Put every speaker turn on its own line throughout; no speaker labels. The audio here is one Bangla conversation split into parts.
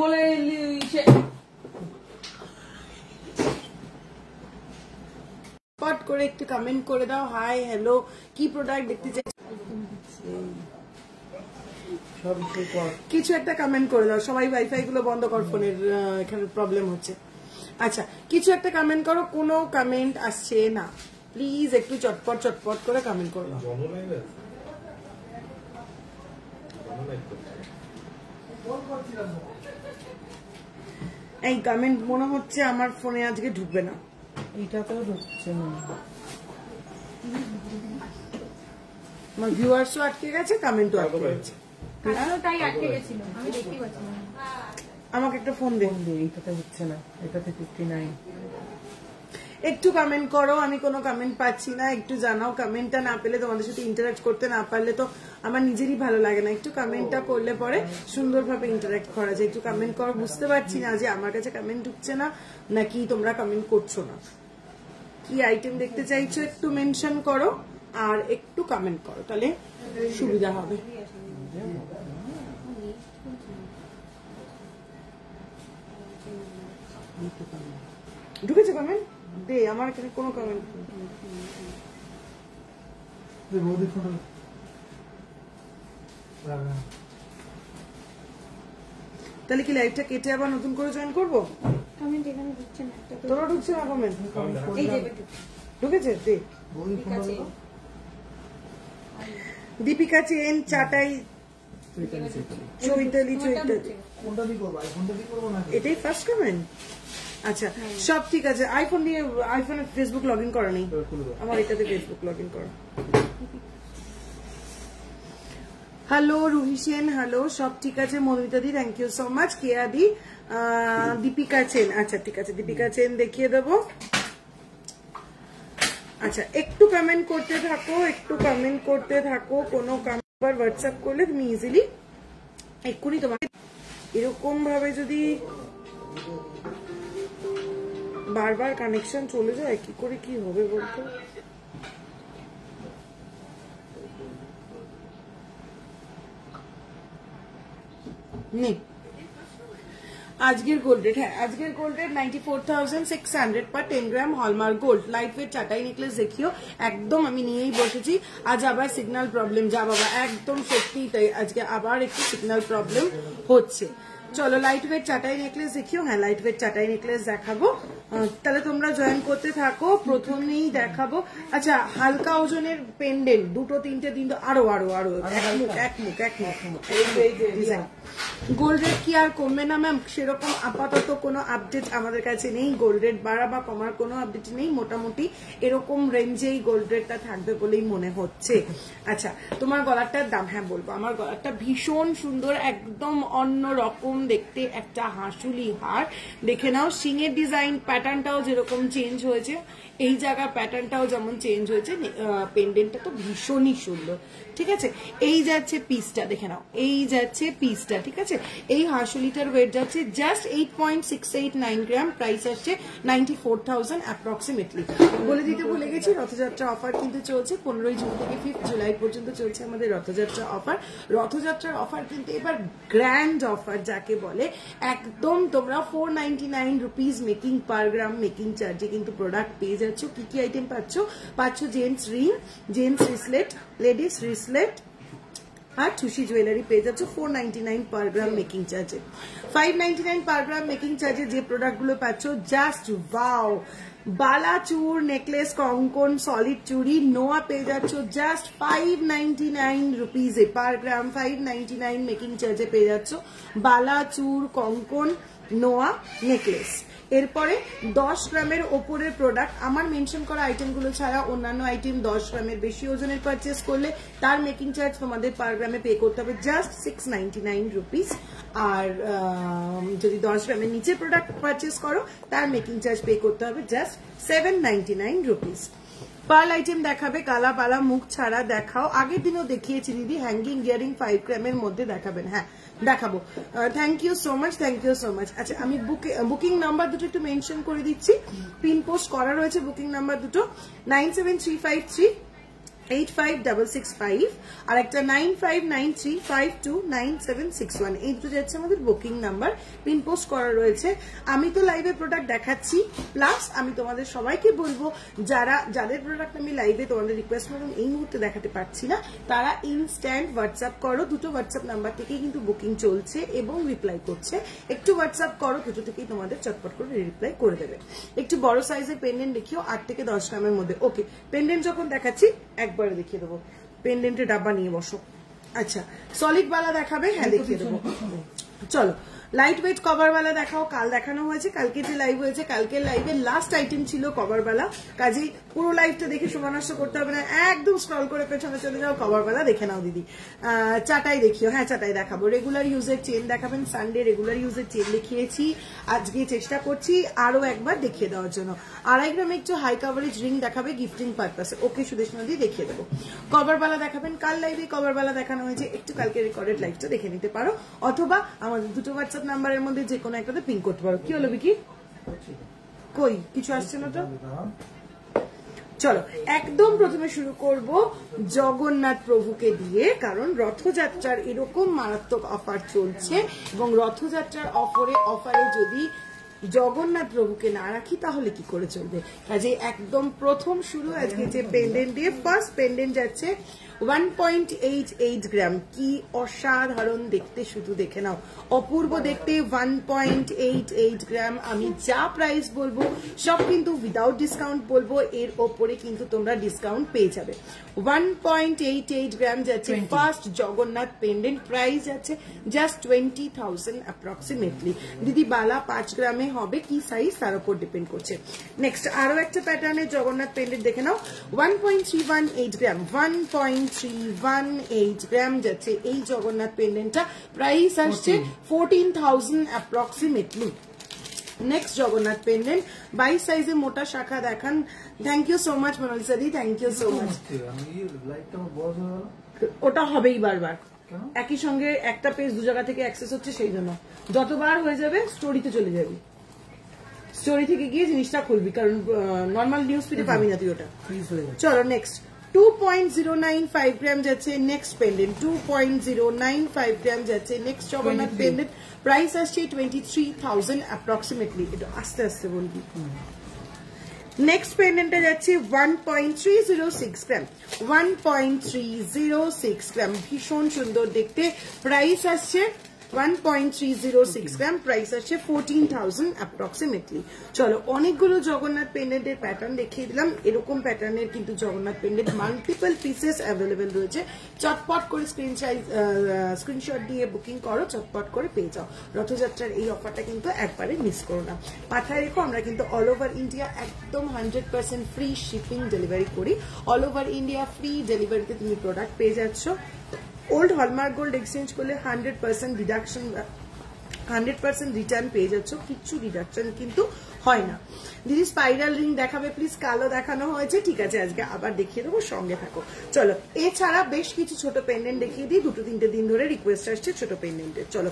বলে পট করে একটু কমেন্ট করে দাও, হাই হ্যালো, কি প্রোডাক্ট দেখতে চাই কিছু একটা কমেন্ট করে দাও। সবাই ওয়াইফাই গুলো বন্ধ কর, ফোনের এখানে প্রবলেম হচ্ছে। আচ্ছা, কিছু একটা কমেন্ট করো। কোনো কমেন্ট আসছে না, প্লিজ একটু চটপট চটপট করে কমেন্ট করো। এই কমেন্ট মনে হচ্ছে আমার ফোনে আজকে ঢুকবে না।
এইটাতেও ঢুকছে না,
আমার ভিউয়ার্সও আটকে গেছে, কমেন্টও আটকে গেছে।
তাই আটকে গেছিল, আমি দেখতে পাচ্ছি না।
আমাকে একটা ফোন দে।
এইটাতে হচ্ছে না, এটাতে 59।
একটু কমেন্ট করো, আমি কোনো কমেন্ট পাচ্ছি না, একটু জানাও। কমেন্টটা না পেলে, তোমাদের সাথে ইন্টারঅ্যাক্ট করতে না পারলে তো আমার নিজেরই ভালো লাগে না। একটু কমেন্টটা করলে পরে সুন্দরভাবে ইন্টারঅ্যাক্ট করা যায়। একটু কমেন্ট করো। বুঝতে পারছি না যে আমার কাছে কমেন্ট ঢুকছে না নাকি তোমরা কমেন্ট করছো না। কি আইটেম দেখতে চাইছো একটু মেনশন করো আর একটু কমেন্ট করো, তাহলে সুবিধা হবে। ঢুকেছে কমেন্ট? দে, আমার এখানে কোনো কমেন্ট তাহলে কি লাইভটা কেটে আবার নতুন করে জয়েন করবো?
কমেন্ট এখানে ঢুকছে না, একটা
তোরা ঢুকছে না কমেন্ট?
এই যে
ঢুকেছে? দে। দীপিকা চেন, চাটাই, চৈতালি, এটাই ফার্স্ট কমেন্ট। আচ্ছা, সব ঠিক আছে। আইফোন দিয়ে, আইফোনে ফেসবুক লগ ইন করা নেই আমার, এটাতে ফেসবুক লগ ইন করা। হ্যালো রুহি সেন, হ্যালো, সব ঠিক আছে। Madhumita di, thank you so much. Keya di, Deepika chain, আচ্ছা ঠিক আছে, দীপিকা চেন দেখিয়ে দেবো। আচ্ছা, একটু কমেন্ট করতে থাকো, একটু কমেন্ট করতে থাকো। কোনো কমেন্ট হোয়াটসঅ্যাপ করলে তুমি ইজিলি এক্ষুনি তোমাকে, এরকম ভাবে যদি বারবার কানেকশন চলে যায় কি করে কি হবে বলতো? নেই আজকের গোল্ড রেট। হ্যাঁ, আজকের gold rate 94,600 per 10 gram hallmark gold. Light weight চাটাই নেকলেস দেখিও, একদম আমি নিয়েই বসেছি। আজ আবার সিগন্যাল প্রবলেম, যা বাবা, একদম সত্যি তাই, আজকে আবার একটু সিগন্যাল প্রবলেম হচ্ছে। চলো লাইট ওয়েট চাটাই নেকলেস দেখিও। হ্যাঁ, লাইট ওয়েট চাটাই নেকলেস দেখাবো, তাহলে তোমরা জয়েন করতে থাকো। প্রথমেই দেখাবো, আচ্ছা, হালকা ওজনের পেন্ডেন্ট, দুটো তিনটে আরো আরো আরো এক মুখ ডিজাইন। গোল্ড রেট কি আর কমবে না ম্যাম? সেরকম আপাতত কোনো আপডেট আমাদের কাছে নেই। গোল্ড রেট বাড়া বা কমার কোনো আপডেট নেই, মোটামুটি এরকম রেঞ্জেই গোল্ড রেটটা থাকবে বলেই মনে হচ্ছে। আচ্ছা, তোমার গলারটার দাম? হ্যাঁ বলবো, আমার গলারটা ভীষণ সুন্দর, একদম অন্য রকম দেখতে একটা হাঁসুলি হার। দেখে নাও, সিংয়ের ডিজাইন প্যাটার্নটাও যেরকম চেঞ্জ হয়েছে, এই জায়গার প্যাটার্নটাও যেমন চেঞ্জ হয়েছে, পেন্ডেন্টটা তো ভীষণই সুন্দর। ঠিক আছে, এই যাচ্ছে পিসটা, দেখে নাও, এই যাচ্ছে পিসটা। ঠিক আছে, এই হাঁসুলিটার ওয়েট যাচ্ছে জাস্ট 8.689 গ্রাম, প্রাইস আসছে 94,000 অ্যাপ্রক্সিমেটলি। বলে দিতে ভুলে গেছি, রথযাত্রা অফার কিন্তু চলছে 15 জুন থেকে 5 জুলাই পর্যন্ত চলছে আমাদের রথযাত্রা অফার। রথযাত্রার অফার কিন্তু এবার গ্র্যান্ড অফার যাকে বলে, একদম তোমরা 499 rupees making per gram making চার্জে কিন্তু প্রোডাক্ট পেয়ে যাচ্ছ। কি কি আইটেম পাচ্ছ? Gents ring, gents bracelet, ladies bracelet আর টুসি জুয়েলারি পেয়ে যাচ্ছ 499 পার গ্রাম মেকিং চার্জে। 599 পার গ্রাম মেকিং চার্জে যে প্রোডাক্টগুলো পাচ্ছ, জাস্ট ওয়াও। বালা চুর, নেকলেস, কঙ্কন, সলিড চুড়ি, নোয়া পেয়ে যাচ্ছ জাস্ট 599 রুপিজে পার গ্রাম। 599 মেকিং চার্জে পেয়ে যাচ্ছ বালা চুর, কঙ্কন, নোয়া, নেকলেস। এরপরে 10 গ্রামের ওপরের প্রোডাক্ট, আমার মেনশন করা আইটেমগুলো ছাড়া অন্যান্য আইটেম 10 গ্রামের বেশি ওজনের পারচেস করলে তার মেকিং চার্জ তোমাদের পার গ্রামে পে করতে হবে জাস্ট 699 রুপিস। আর যদি 10 গ্রামের নিচে প্রোডাক্ট পারচেস করো তার মেকিং চার্জ পে করতে হবে জাস্ট 799 রুপিস। পার্ল আইটেম দেখাবে, কালা পালা মুখ ছাড়া দেখাও। আগের দিনও দেখিয়েছি দিদি, হ্যাঙ্গিং ইয়ারিং 5 গ্রামের মধ্যে দেখাবেন। হ্যাঁ দেখাবো, thank you so much, thank you so much. আচ্ছা, আমি বুকিং নাম্বার দুটো একটু মেনশন করে দিচ্ছি, পিন পোস্ট করা রয়েছে বুকিং নাম্বার দুটো, 97353 8565 আর একটা 9593529761 এই দুটো যাচ্ছে আমাদের বুকিং নাম্বার, পিন পোস্ট করা রয়েছে। আমি তো লাইভে প্রোডাক্ট দেখাচ্ছি, প্লাস আমি তোমাদের সবাইকে বলবো যাদের প্রোডাক্ট আমি লাইভে তোমাদের রিকোয়েস্ট মতন এই মুহূর্তে দেখাতে পারছি না, তারা ইনস্ট্যান্ট হোয়াটসঅ্যাপ করো। দুটো হোয়াটসঅ্যাপ নাম্বার থেকেই কিন্তু বুকিং চলছে এবং রিপ্লাই করছে। একটু হোয়াটসঅ্যাপ করো, দুটো থেকেই তোমাদের চটপট করে রিপ্লাই করে দেবে। একটু বড় সাইজের পেন্ডেন্ট দেখিও, 8 থেকে 10 গ্রামের মধ্যে। ওকে, পেন্ডেন্ট যখন দেখাচ্ছি একবারে দেখিয়ে দেবো। পেন্ডেন্টের ডাব্বা নিয়ে বসো। আচ্ছা, সলিড বালা দেখাবে? হ্যাঁ, দেখিয়ে দেবো। চলো, লাইট ওয়েট কভার বালা দেখাও। কাল দেখানো হয়েছে, কালকে যে লাইভ হয়েছে, কালকের লাইভের লাস্ট আইটেম ছিল কভার বালা। কাজেই পুরো লাইভটা দেখে সময় নষ্ট করতে হবে না, একদম স্ক্রল করে পেছনে চলে যাও, কভার বালা দেখে নাও দিদি। চাটাই দেখিও। হ্যাঁ, চাটাই দেখাবো। রেগুলার ইউজের চেন দেখাবেন, সানডে রেগুলার ইউজের চেন দেখিয়েছি, আজকে চেষ্টা করছি আরো একবার দেখিয়ে দেওয়ার জন্য। 2.5 গ্রামে একটু হাই কাভারেজ রিং দেখাবে গিফটিং পারপাসে। ওকে, সুদেশনা দিয়ে দেখিয়ে দেবো। কভার বালা দেখাবেন, কাল লাইভে কভার বালা দেখানো হয়েছে, একটু কালকে রেকর্ডেড লাইভটা দেখে নিতে পারো, অথবা আমাদের দুটো হোয়াটসঅ্যাপ নাম্বারের মধ্যে যে কোনো একটাতে পিন করতে পারো। কি হলো বিকি? কই কিছু আসছে না তো? চলো, একদম প্রথমে শুরু করব জগন্নাথ প্রভুকে দিয়ে, কারণ রথযাত্রার এরকম মারাত্মক অফার চলছে এবং রথযাত্রার অফারে যদি জগন্নাথ প্রভুকে না রাখি তাহলে কি করে চলবে। কাজে একদম প্রথম শুরু আজকে যে পেন্ডেন্ট দিয়ে। ফার্স্ট পেন্ডেন্ট যাচ্ছে 1.88 গ্রাম। কি অসাধারণ দেখতে, শুধু দেখে নাও, অপূর্ব দেখতে। 1.88 গ্রাম। আমি যা প্রাইস বলবো সব কিন্তু উইদাউট ডিসকাউন্ট বলবো, এর ওপরে কিন্তু তোমরা ডিসকাউন্ট পেয়ে যাবে। 1.88 গ্রাম যাচ্ছে ফার্স্ট জগন্নাথ পেন্ডেন্ট। প্রাইস যাচ্ছে জাস্ট 20,000 অ্যাপ্রক্সিমেটলি। দিদি বালা 5 গ্রামে হবে, কি সাইজ তার উপর ডিপেন্ড করছে। নেক্সট আরো একটা প্যাটার্নের জগন্নাথ পেন্ডেন্ট দেখে নাও। 1.318 গ্রাম। 1.318 গ্রাম যাচ্ছে এই জগন্নাথ পেন্ডেন্টটা। প্রাইস আসছে 14,000 অ্যাপ্রক্সিমেটলি। নেক্সট জগন্নাথ পেন্ডেন্ট 22 সাইজে মোটা শাখা দেখান। Thank you so much Monalisa দি, থ্যাংক ইউ সো মাচ। ওটা হবেই বারবার, একই সঙ্গে একটা পেজ দু জায়গা থেকে অ্যাক্সেস হচ্ছে, সেই জন্য যতবার হয়ে যাবে স্টোরিতে চলে যাবি, স্টোরি থেকে গিয়ে জিনিসটা খুলবি, কারণ নর্মাল নিউজ ফিডে পাবি না তুই ওটা। চলো নেক্সট 2.095 গ্রাম যাচ্ছে নেক্সট পেন্ডেন্ট। 2.095 গ্রাম যাচ্ছে নেক্সট জগন্নাথ পেন্ডেন্ট। প্রাইস আসছে 23,000 অ্যাপ্রক্সিমেটলি। এটা আস্তে আস্তে বলবি। নেক্সট পেন্ডেন্টটা যাচ্ছে 1.306 গ্রাম। 1.306 গ্রাম, ভীষণ সুন্দর দেখতে। প্রাইস আসছে 1.306 গ্রাম। প্রাইস আসছে 14,000 অ্যাপ্রক্সিমেটলি। চলো, অনেকগুলো জগন্নাথ পেন্ডেন্টের প্যাটার্ন দেখিয়ে দিলাম। এরকম প্যাটার্নের কিন্তু Jagannath pendant multiple pieces available রয়েছে। চটপট করে স্ক্রিনশট দিয়ে বুকিং করো, চটপট করে পেয়ে যাও। রথযাত্রার এই অফারটা কিন্তু একবারে মিস করো না। মাথায় রেখো, আমরা কিন্তু অল ওভার ইন্ডিয়া একদম 100% ফ্রি শিপিং ডেলিভারি করি। অল ওভার ইন্ডিয়া ফ্রি ডেলিভারিতে তুমি প্রোডাক্ট পেয়ে যাচ্ছ। ওল্ড হলমার্ক গোল্ড এক্সচেঞ্জ করলে 100% ডিডাকশন, 100% রিটার্ন পেয়ে যাচ্ছ, কিচ্ছু ডিডাকশন কিন্তু হয় না। দিদি স্পাইরাল রিং দেখাবে প্লিজ? কালো দেখানো হয়েছে, ঠিক আছে আজকে আবার দেখিয়ে দেবো, সঙ্গে থাকো। চলো, এছাড়া বেশ কিছু ছোট পেন্ডেন্ট দেখিয়ে দিই, 2-3 দিন ধরে রিকোয়েস্ট আসছে ছোট পেন্ডেন্টের। চলো,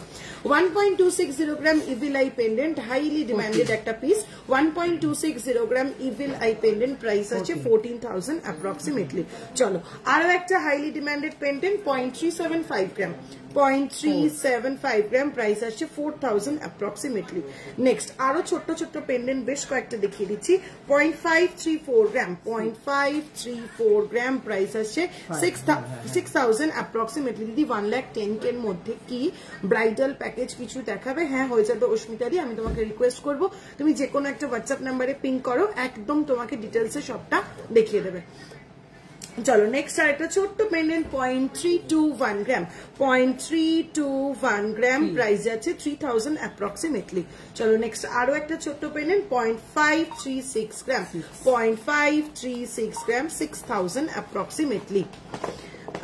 1.260 gram evil eye pendant, highly demanded একটা piece. 1.260 gram evil eye pendant, price আছে 14,000 অ্যাপ্রক্সিমেটলি। চলো, আরো একটা highly demanded pendant 0.375 gram. 0.375 gram, price আসছে 4,000 অ্যাপ্রক্সিমেটলি। নেক্সট আরো ছোট্ট ছোট্ট পেন্ডেন্ট বেশ কয়েকটা দেখিয়ে দিচ্ছি। 0.534 গ্রাম। 0.534 গ্রাম, প্রাইস আসছে 6,000 অ্যাপ্রক্সিমেটলি। দিদি 1,10,000 এর মধ্যে কি ব্রাইডাল প্যাকেজ কিছু দেখাবে? হ্যাঁ, হয়ে যাবে অস্মিতা দি। আমি তোমাকে রিকোয়েস্ট করবো তুমি যে কোনো একটা হোয়াটসঅ্যাপ নাম্বারে পিং করো, একদম তোমাকে ডিটেলসে সবটা দেখিয়ে দেবে। চলো, নেক্সট আর একটা ছোট্ট পেন্ডেন্ট 0.321 গ্রাম। 0.321 গ্রাম, প্রাইস যাচ্ছে 3,000 অ্যাপ্রক্সিমেটলি। চলো, নেক্সট আরো একটা ছোট্ট পেন্ডেন্ট 0.536 গ্রাম। 0.536 গ্রাম, 6,000 অ্যাপ্রক্সিমেটলি।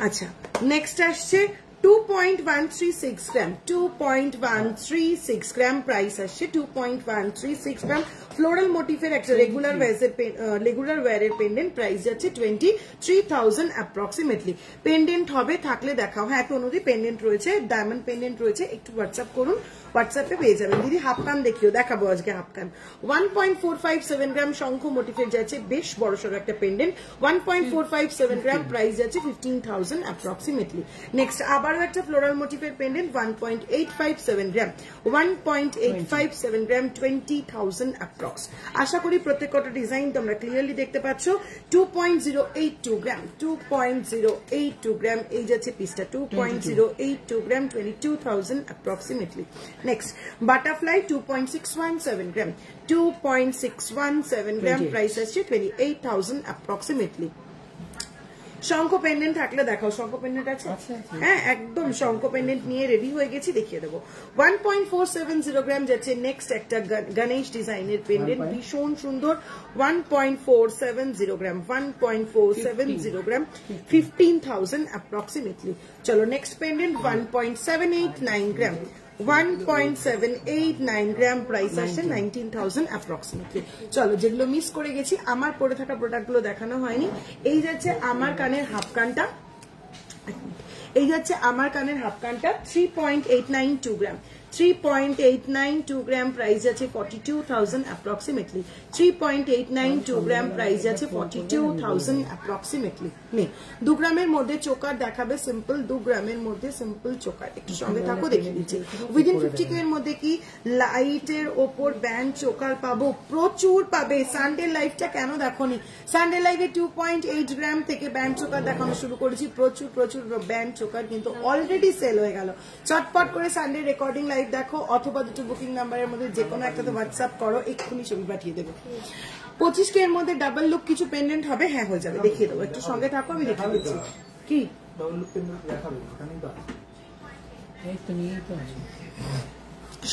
আচ্ছা, নেক্সট আসছে 2.136 গ্রাম। 2.136 গ্রাম, প্রাইস আসছে 2.136 গ্রাম, ফ্লোরাল মোটিভের একটা রেগুলার ওয়্যারের পেন্ডেন্ট, প্রাইস যাচ্ছে 23,000 অ্যাপ্রক্সিমেটলি। পেন্ডেন্ট হবে থাকলে দেখাও। হ্যাঁ তনুদি পেন্ডেন্ট রয়েছে, ডায়মন্ড পেন্ডেন্ট রয়েছে, একটু হোয়াটসঅ্যাপ করুন, হোয়াটসঅ্যাপে পেয়ে যাবেন। দিদি হাফ কান দেখিও, দেখাবো আজকে হাফ কান। 1.457 গ্রাম শঙ্খ মোটিভের যাচ্ছে, বেশ বড়সড় একটা পেন্ডেন্ট, 1.457 গ্রাম, প্রাইস যাচ্ছে 15,000 অ্যাপ্রক্সিমেটলি। নেক্সট আবারও একটা ফ্লোরাল মোটিভের পেন্ডেন্ট 1.857 গ্রাম, 1.857 গ্রাম, 20,000 অ্যাপ্রক্স। আশা করি প্রত্যেকটা ডিজাইন তোমরা ক্লিয়ারলি দেখতে পাচ্ছ। 2.082 গ্রাম, 2.082 গ্রাম, এই যাচ্ছে পিসটা 2.082 গ্রাম, 22,000 অ্যাপ্রক্সিমেটলি। নেক্সট বাটারফ্লাই 2.617 গ্রাম, 2.617 গ্রাম, প্রাইস আসছে 28,000 অ্যাপ্রক্সিমেটলি। শঙ্খ পেন্ডেন্ট থাকলে দেখাও, শঙ্খ পেন্ডেন্ট আছে? হ্যাঁ একদম শঙ্খ পেন্ডেন্ট নিয়ে রেডি হয়ে গেছি, দেখিয়ে দেবো। 1.470 গ্রাম যাচ্ছে নেক্সট একটা গণেশ ডিজাইনের পেন্ডেন্ট, ভীষণ সুন্দর, 1.470 গ্রাম, 1.470 গ্রাম, 15,000 অ্যাপ্রক্সিমেটলি। চলো নেক্সট পেন্ডেন্ট 1.789 গ্রাম, 1.789 গ্রাম, প্রাইস আসছে 19,000 অ্যাপ্রক্সিমেটলি। চলো যেগুলো মিস করে গেছি, আমার পরে থাকা প্রোডাক্টগুলো দেখানো হয়নি। এই যাচ্ছে আমার কানের হাফ কানটা, এই যাচ্ছে আমার কানের হাফ কানটা 3.892 গ্রাম, 3.892 গ্রাম, প্রাইস আছে 42,000 অ্যাপ্রক্সিমেটলি। 3.892 গ্রাম, প্রাইস আছে 42,000 অ্যাপ্রক্সিমেটলি। নেই 2 গ্রামের মধ্যে চোকার দেখাবে, সিম্পল 2 গ্রামের মধ্যে সিম্পল চোকার, একটু সঙ্গে থাকো দেখিয়ে দিচ্ছি। উইদিন 50K এর মধ্যে কি লাইটের ওপর ব্যান্ড চোকার পাবো? প্রচুর পাবে। সানডে লাইভটা কেন দেখোনি? সানডে লাইভে 2.8 গ্রাম থেকে ব্যান্ড চোকার দেখানো শুরু করেছি, প্রচুর প্রচুর ব্যান্ড চোকার কিন্তু অলরেডি সেল হয়ে গেল। চটপট করে সানডে রেকর্ডিং লাইভ দেখো, অথবা দুটো বুকিং নাম্বারের মধ্যে যে কোনো একটাতে হোয়াটসঅ্যাপ করো, এক্ষুনি ছবি পাঠিয়ে দেবে। 25K এর মধ্যে ডাবল লুক কিছু পেন্ডেন্ট হবে, হ্যাঁ হয়ে যাবে, দেখিয়ে দেবো, একটু সঙ্গে থাকো, আমি দেখিয়ে দিচ্ছি। কি
ডাবল লুক পেন্ডেন্ট দেখাবে?
এই তো নিয়েই তো আছে।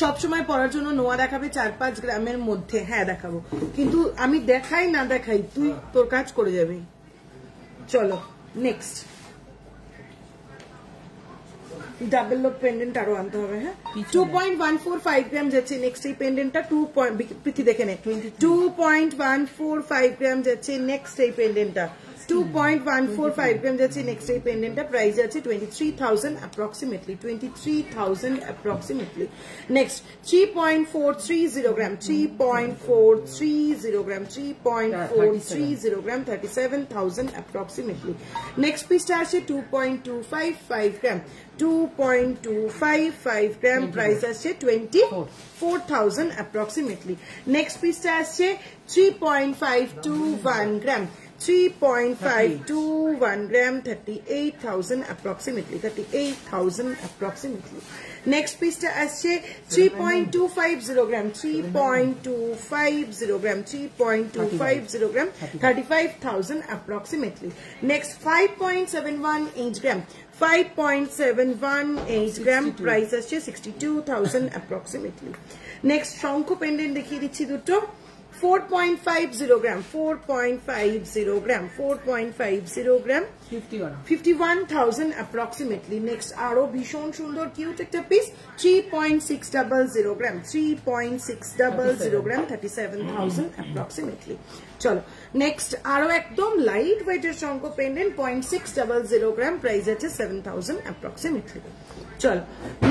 সবসময় পরার জন্য নোয়া দেখাবে 4-5 গ্রামের মধ্যে, হ্যাঁ দেখাবো, কিন্তু আমি দেখাই না দেখাই তুই তোর কাজ করে যাবি। চলো নেক্সট ডাবল লুক পেন্ডেন্ট আরো আনতে হবে। হ্যাঁ 2.145 গ্রাম যাচ্ছে নেক্সট এই পেন্ডেন্টটা, প্রীতি দেখে নে, 2.145 গ্রাম যাচ্ছে নেক্সট এই পেন্ডেন্টটা, 2.145 গ্রাম যাচ্ছে নেক্সট এই পেন্ডেন্টটা, প্রাইস আছে 23,000 অ্যাপ্রক্সিমেটলি, 23,000 অ্যাপ্রক্সিমেটলি। নেক্সট 3.430 গ্রাম, 3.430 গ্রাম, 3.430 গ্রাম, 37,000 অ্যাপ্রক্সিমেটলি। নেক্সট পিসটা আছে 2.255 গ্রাম, 2.255 গ্রাম, প্রাইস আসছে 24,000 অ্যাপ্রক্সিমেটলি। নেক্সট পিসটা আসছে 3.521 গ্রাম, 3.521 গ্রাম, 38,000 approximately, 38,000 approximately. Next piece আসছে 3.250 গ্রাম, 3.250 গ্রাম, 3.250 গ্রাম, 35,000 approximately. Next 5.718 গ্রাম, 5.718 গ্রাম, প্রাইস আসছে 62,000 approximately. Next শঙ্খ পেন্ডেন্ট দেখিয়ে দিচ্ছি দুটো, 4.50 গ্রাম, 4.50 গ্রাম, 4.50 গ্রাম, 51,000 approximately. Next আরো ভীষণ সুন্দর কিউট একটা পিস, 3.600 গ্রাম, 3.600 গ্রাম, 37,000 approximately. চলো নেক্সট আরো একদম লাইট ওয়েটের শঙ্খ পেন্ডেন্ট, 0.600 গ্রাম, প্রাইস আছে 7,000 approximately. চলো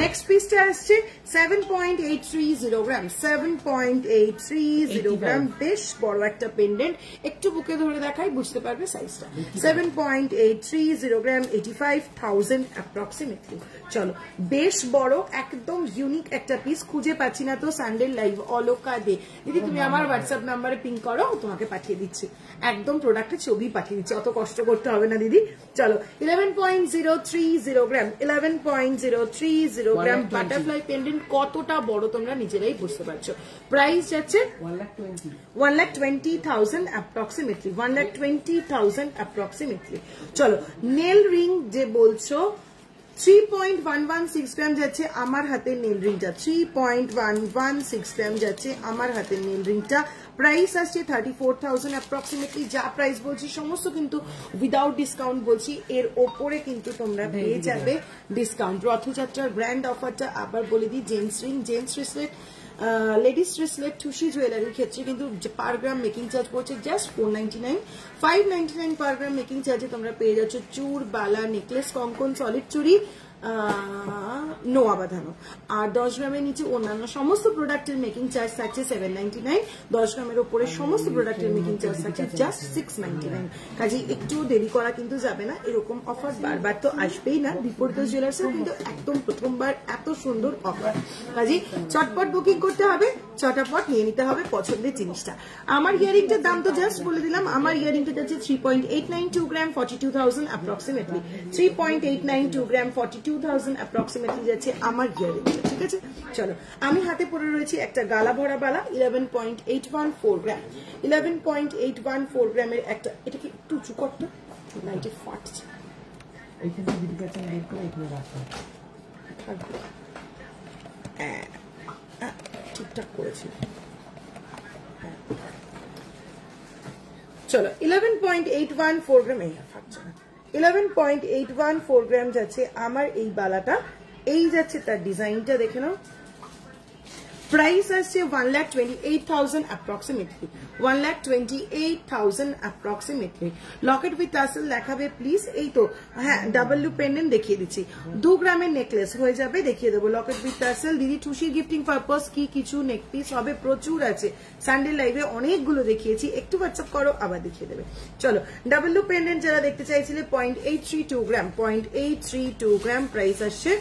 নেক্সট পিসটা আসছে 7.830 গ্রাম, 7.830 গ্রাম, বেশ বড় একটা পেন্ডেন্ট, একটু বুকে ধরে দেখাই বুঝতে পারবে সাইজটা। 7.830 গ্রাম, 85,000 অ্যাপ্রক্সিমেটলি। চলো বেশ বড় একদম ইউনিক একটা পিস, খুঁজে পাচ্ছি না তো সানডে লাইভ অলোকা দে। দিদি তুমি আমার হোয়াটসঅ্যাপ নাম্বারে পিং করো, তোমাকে পাঠিয়ে দিচ্ছি, একদম প্রোডাক্টের ছবি পাঠিয়ে দিচ্ছি, অত কষ্ট করতে হবে না দিদি। চলো 11.030 গ্রাম, 11.030 গ্রাম, বাটারফ্লাই পেন্ডেন্ট কতটা বড় তোমরা নিজেরাই বুঝতে পারছো। প্রাইস যাচ্ছে 1,20,000 approximately, 1,20,000 approximately. চলো নেল রিং যে বলছো 3.116 গ্রাম যাচ্ছে আমার হাতের নেল রিংটা, 3.116 গ্রাম যাচ্ছে আমার হাতের নেল রিংটা, প্রাইস আসছে 34,000 অ্যাপ্রক্সিমেটলি। যা প্রাইস বলছি সমস্ত কিন্তু উইদাউট ডিসকাউন্ট বলছি, এর ওপরে কিন্তু তোমরা পেয়ে যাবে ডিসকাউন্ট। রথযাত্রার গ্র্যান্ড অফারটা আবার বলে দিই, gents ring, gents bracelet ladies bracelet টুসি জুয়েলারির ক্ষেত্রে কিন্তু পার গ্রাম মেকিং চার্জ পড়ছে জাস্ট 499, 599 পার গ্রাম মেকিং চার্জে তোমরা পেয়ে যাচ্ছ চূড়, বালা, নেকলেস, কঙ্কন, সলিড চুড়ি, নোয়া বাঁধানো। আর 10 গ্রামের নিচে অন্যান্য সমস্ত প্রোডাক্টের মেকিং চার্জ থাকছে 799, 10 গ্রামের উপরে সমস্ত প্রোডাক্টের মেকিং চার্জ থাকছে জাস্ট 699। কাজে একটু দেরি করা কিন্তু যাবে না, এরকম অফার বারবার তো আসবেই না। বিপরীত জুয়েলার্সের কিন্তু একদম প্রথমবার এত সুন্দর অফার, কাজে চটপট বুকিং করতে হবে, চটাপট নিয়ে নিতে হবে পছন্দের জিনিসটা। আমার ইয়ারিংটার দাম তো জাস্ট বলে দিলাম, আমার ইয়ারিংটা যাচ্ছে 3.892 গ্রাম 42,000 অ্যাপ্রক্সিমেটলি, 3.892 গ্রাম 42,000 অ্যাপ্রক্সিমেটলি যাচ্ছে আমার ইয়ারিংটা। ঠিক আছে, চলো আমি হাতে পরে রয়েছি একটা গালা ভরা বালা 11.814 গ্রাম, 11.814 গ্রামের একটা, এটাকে একটু উঁচু করতে লাইটে ফাটছে,
এইখানে দিদি কাছে বের করে এখানে রাখো,
থাকবে ঠিকঠাক করেছি। চলো 11.814 গ্রাম, এই ফাটছে না, 11.814 গ্রাম যাচ্ছে আমার এই বালাটা। এই যাচ্ছে তার ডিজাইনটা দেখে নাও। প্রাইস আসছে 1,28,000 approximately, 1,28,000 approximately. Locket with tassel দেখাবে প্লিজ। এই তো হ্যাঁ, ডাবল লুপ পেন্ডেন্ট দেখিয়ে দিচ্ছি, 2 গ্রামের নেকলেস হয়ে যাবে, দেখিয়ে দেবো। লকেট উইথ টাসেল দিদি টুসির গিফটিং পারপাস কি কিছু নেক পিস হবে? প্রচুর আছে, সানডে লাইভে অনেকগুলো দেখিয়েছি, একটু হোয়াটসঅ্যাপ করো আবার দেখিয়ে দেবে। চলো ডাবল লুপ পেন্ডেন্ট যারা দেখতে চাইছিলে 0.832 গ্রাম, 0.832 গ্রাম, প্রাইস আসছে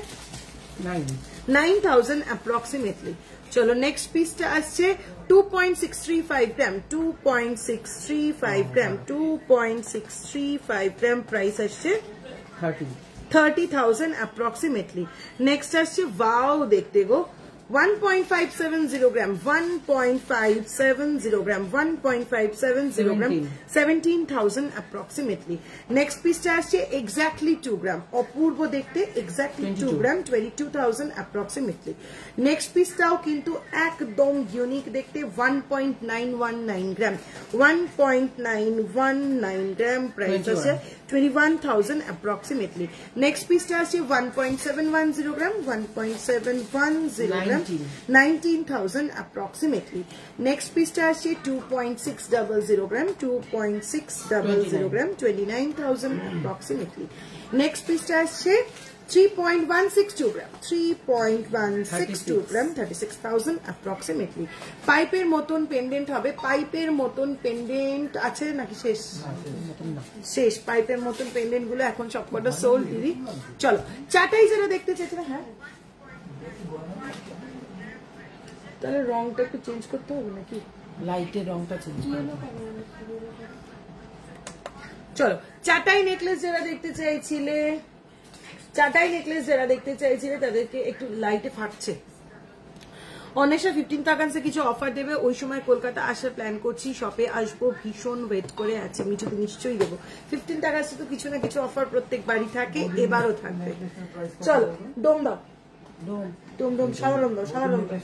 9,000 অ্যাপ্রক্সিমেটলি। চলো নেক্সট পিসটা আসছে 2.635 গ্রাম, 2.635 গ্রাম, 2.635 গ্রাম, প্রাইস আসছে 30,000 অ্যাপ্রক্সিমেটলি। নেক্সট আসছে ওয়াও দেখতে গো 1.570 গ্রাম, 1.570 গ্রাম, 1.570 গ্রাম, 17,000 অ্যাপ্রক্সিমেটলি। নেক্সট পিসটা আসছে এক্স্যাক্টলি 2 গ্রাম, অপূর্ব দেখতে, এক্স্যাক্টলি 2 গ্রাম, 22,000 অ্যাপ্রক্সিমেটলি। নেক্সট পিসটাও কিন্তু একদম ইউনিক দেখতে, 1.919 গ্রাম, 1.919 গ্রাম, প্রাইস আছে 21,000 অ্যাপ্রক্সিমেটলি। নেক্সট পিসটা আসছে 1.710 গ্রাম, 1.710 গ্রাম, 19,000 approximately. Next piece আসছে 2.600 গ্রাম, 2.600 গ্রাম, 29,000 approximately. Next piece আসছে 3.162 গ্রাম, 3.162 গ্রাম, 36,000 approximately. পাইপের মতন পেন্ডেন্ট হবে, পাইপের মতন পেন্ডেন্ট আছে নাকি শেষ? শেষ, পাইপের মতন পেন্ডেন্ট গুলো এখন সবকটা সোল্ড দিদি। চলো চাটাই যারা দেখতে চাইছে না, হ্যাঁ তাহলে রংটা একটু চেঞ্জ করতে হবে নাকি?
লাইটের রংটা চেঞ্জ করতে।
চলো চাটাই নেকলেস যারা দেখতে চাইছিলে, চাটাই নেকলেস যারা দেখতে চাইছিলে তাদেরকে একটু লাইটে ফাটছে। অনেশা 15th আগস্টে কিছু অফার দেবে, ওই সময় কলকাতা আসার প্ল্যান করছি, শপে আসবো, ভীষণ ওয়েট করে আছে। মিঠু তো নিশ্চয়ই দেবো। 15th আগস্টে তো কিছু না কিছু অফার প্রত্যেক বাড়ি থাকে, এবারও থাকবে। চলো ডোম দাও, ডোম ডোম, সাধারণ দাও, সাধারণ দাও।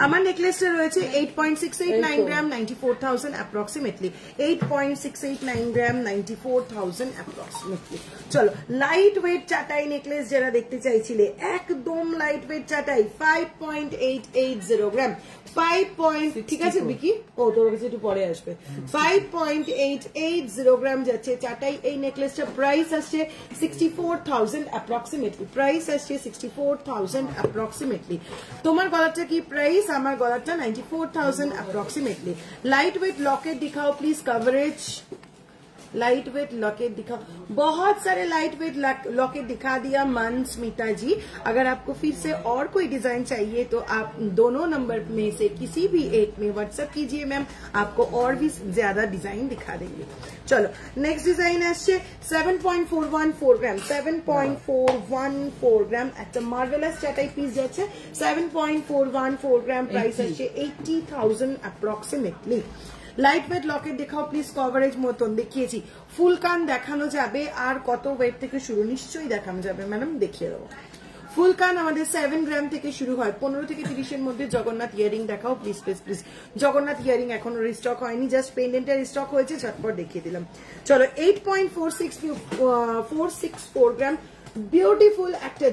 আমার নেকলেসটা রয়েছে 8.689 গ্রাম, 94,000 অ্যাপ্রক্সিমেটলি, 8.689 গ্রাম, 94,000 অ্যাপ্রক্সিমেটলি। চলো লাইট ওয়েট চাটাই নেকলেস যারা দেখতে চাইছিলে, একদম লাইট ওয়েট চাটাই 5.880 গ্রাম, 5. ঠিক আছে বিকি, ও তোর কাছে একটু পরে আসবে। 5.880 গ্রাম যাচ্ছে চাটাই এই নেকলেসটা। প্রাইস আসছে 64,000 অ্যাপ্রক্সিমেটলি, প্রাইস আসছে 64,000 অ্যাপ্রক্সিমেটলি। তোমার গলাটা কি প্রাইস? আমার গলাটা 94,000 अप्रोक्सीमेटली। लाइट वेट लॉकेट दिखाओ please, coverage light weight locket दिखाओ। बहुत सारे लाइट वेट लॉकेट दिखा दिया मन स्मिता जी। अगर आपको फिर से और कोई डिजाइन चाहिए तो आप दोनों नंबर में से किसी भी एक में व्हाट्सएप कीजिए मैम, आपको और भी ज्यादा डिजाइन दिखा देंगे। चलो नेक्स्ट डिजाइन আসছে 7.414 গ্রাম, 7.414 গ্রাম, একটা মার্ভেলাস চাটাই পিস যাচ্ছে 7.414 গ্রাম, প্রাইস আসছে 80,000 অ্যাপ্রক্সিমেটলি। লাইট ওয়েট লকেট দেখাও প্লিজ, কভারেজ মতন দেখিয়েছি। ফুল কান দেখানো যাবে, আর কত ওয়েট থেকে শুরু? নিশ্চয়ই দেখানো যাবে ম্যাডাম, দেখিয়ে দেবো। ফুল কান আমাদের 7 গ্রাম থেকে শুরু হয়, 15 থেকে 30-এর মধ্যে। জগন্নাথ ইয়ারিং দেখাও please please please. Jagannath earring এখনো রিস্টক হয়নি, জাস্ট পেন্ডেন্টের রিস্টক হয়েছে, ঝটপট দেখিয়ে দিলাম। চলো 8.464 গ্রাম, বিউটিফুল একটা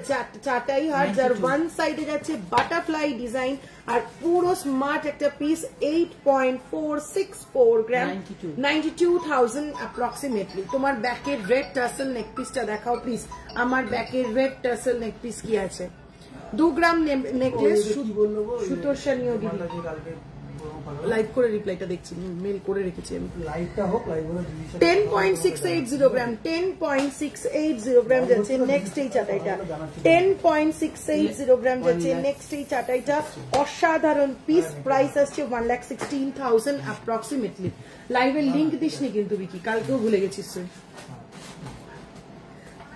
চাটাই হার, যার ওয়ান সাইডে যাচ্ছে বাটারফ্লাই ডিজাইন, আর পুরো স্মার্ট একটা পিস। 8.464 গ্রাম, 92,000 অ্যাপ্রক্সিমেটলি। তোমার ব্যাকের রেড টাসেল নেক পিসটা দেখাও প্লিজ। আমার ব্যাকের রেড টাসেল নেক পিস কি আছে? 2 গ্রাম নেকলেস, সুতোর শানিও দিদি লাইভ করে রিপ্লাইটা দেখছি, মেল করে রেখেছি আমি।
লাইভটা হোক, লাইভ হলো
10.680 গ্রাম, 10.680 গ্রাম যাচ্ছে নেক্সট এই চাটাইটা। 10.680 গ্রাম যাচ্ছে নেক্সট এই চাটাইটা। অসাধারণ পিস, প্রাইস আসছে 1,16,000 অ্যাপ্রক্সিমেটলি। লাইভের লিংক দিসনি কিন্তু বিকি, কালকেও ভুলে গেছিস।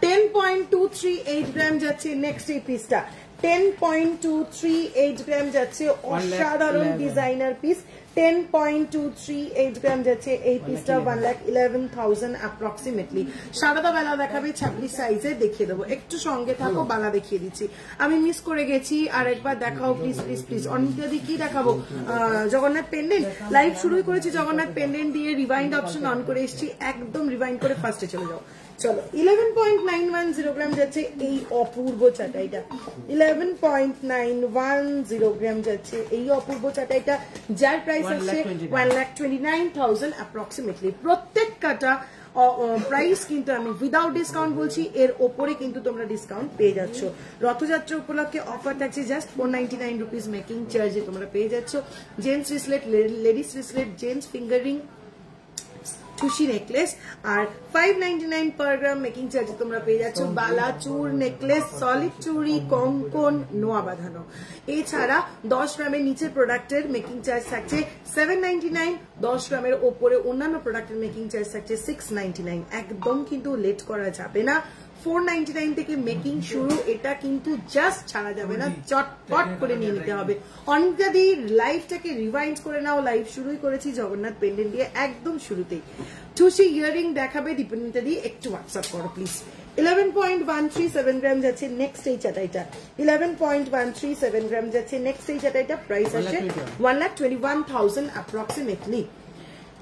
10.238 গ্রাম যাচ্ছে নেক্সট এই পিসটা। 10.238 গ্রাম যাচ্ছে অসাধারণ ডিজাইনার পিস। 10.238 গ্রাম যাচ্ছে এই পিসটা, 1,11,000 অ্যাপ্রক্সিমেটলি। সারাদা বেলা দেখাবে 26 সাইজে, দেখিয়ে দেবো। একটু সঙ্গে থাকো, বালা দেখিয়ে দিচ্ছি। আমি মিস করে গেছি, আর একবার দেখাও প্লিজ প্লিজ প্লিজ। অনিতাদি কি দেখাবো? জগন্নাথ পেন্ডেন্ট। লাইভ শুরুই করেছি জগন্নাথ পেন্ডেন্ট দিয়ে, রিভাইন্ড অপশন অন করে এসেছি, একদম রিভাইন্ড করে ফার্স্টে চলে যাও। চলো 11.910 গ্রাম যাচ্ছে এই অপূর্ব চাটাইটা। 11.910 গ্রাম যাচ্ছে এই অপূর্ব চাটাইটা, যার প্রাইস আছে 1,29,000 অ্যাপ্রক্সিমেটলি। প্রত্যেক কাটা প্রাইস কিন্তু আমি উইদাউট ডিসকাউন্ট বলছি, এর ওপরে কিন্তু তোমরা ডিসকাউন্ট পেয়ে যাচ্ছ। রথযাত্রা উপলক্ষে অফার থাকছে জাস্ট 499 রুপিস মেকিং চার্জে তোমরা পেয়ে যাচ্ছ। Gents bracelet, ladies bracelet, gents finger ring, টুসি নেকলেস, আর 599 পার গ্রাম মেকিং চার্জে তোমরা পেয়ে যাচ্ছ বালা, চূড়, নেকলেস, সলিড চুড়ি, কঙ্কন, নোয়া বাঁধানো। এছাড়া 10 গ্রামের নিচের প্রোডাক্টের মেকিং চার্জ থাকছে 799, 10 গ্রামের ওপরে অন্যান্য প্রোডাক্টের মেকিং চার্জ থাকছে 699। একদম কিন্তু লেট করা যাবে না। 499 থেকে মেকিং শুরু, এটা কিন্তু জাস্ট ছাড়া যাবে না, চটপট করে নিয়ে নিতে হবে। অনিতাদি লাইভটাকে রিভাইন্ড করে নাও, লাইভ শুরুই করেছি জগন্নাথ পেন্ডেন্ট দিয়ে একদম শুরুতেই। টুসি ইয়ারিং দেখাবে দীপনিতা দিয়ে, একটু হোয়াটসঅ্যাপ করো প্লিজ। 11.137 গ্রাম যাচ্ছে নেক্সট এই চাটাইটা। 11.137 গ্রাম যাচ্ছে নেক্সট এই চাটাইটা, প্রাইস আছে 1,21,000 অ্যাপ্রক্সিমেটলি।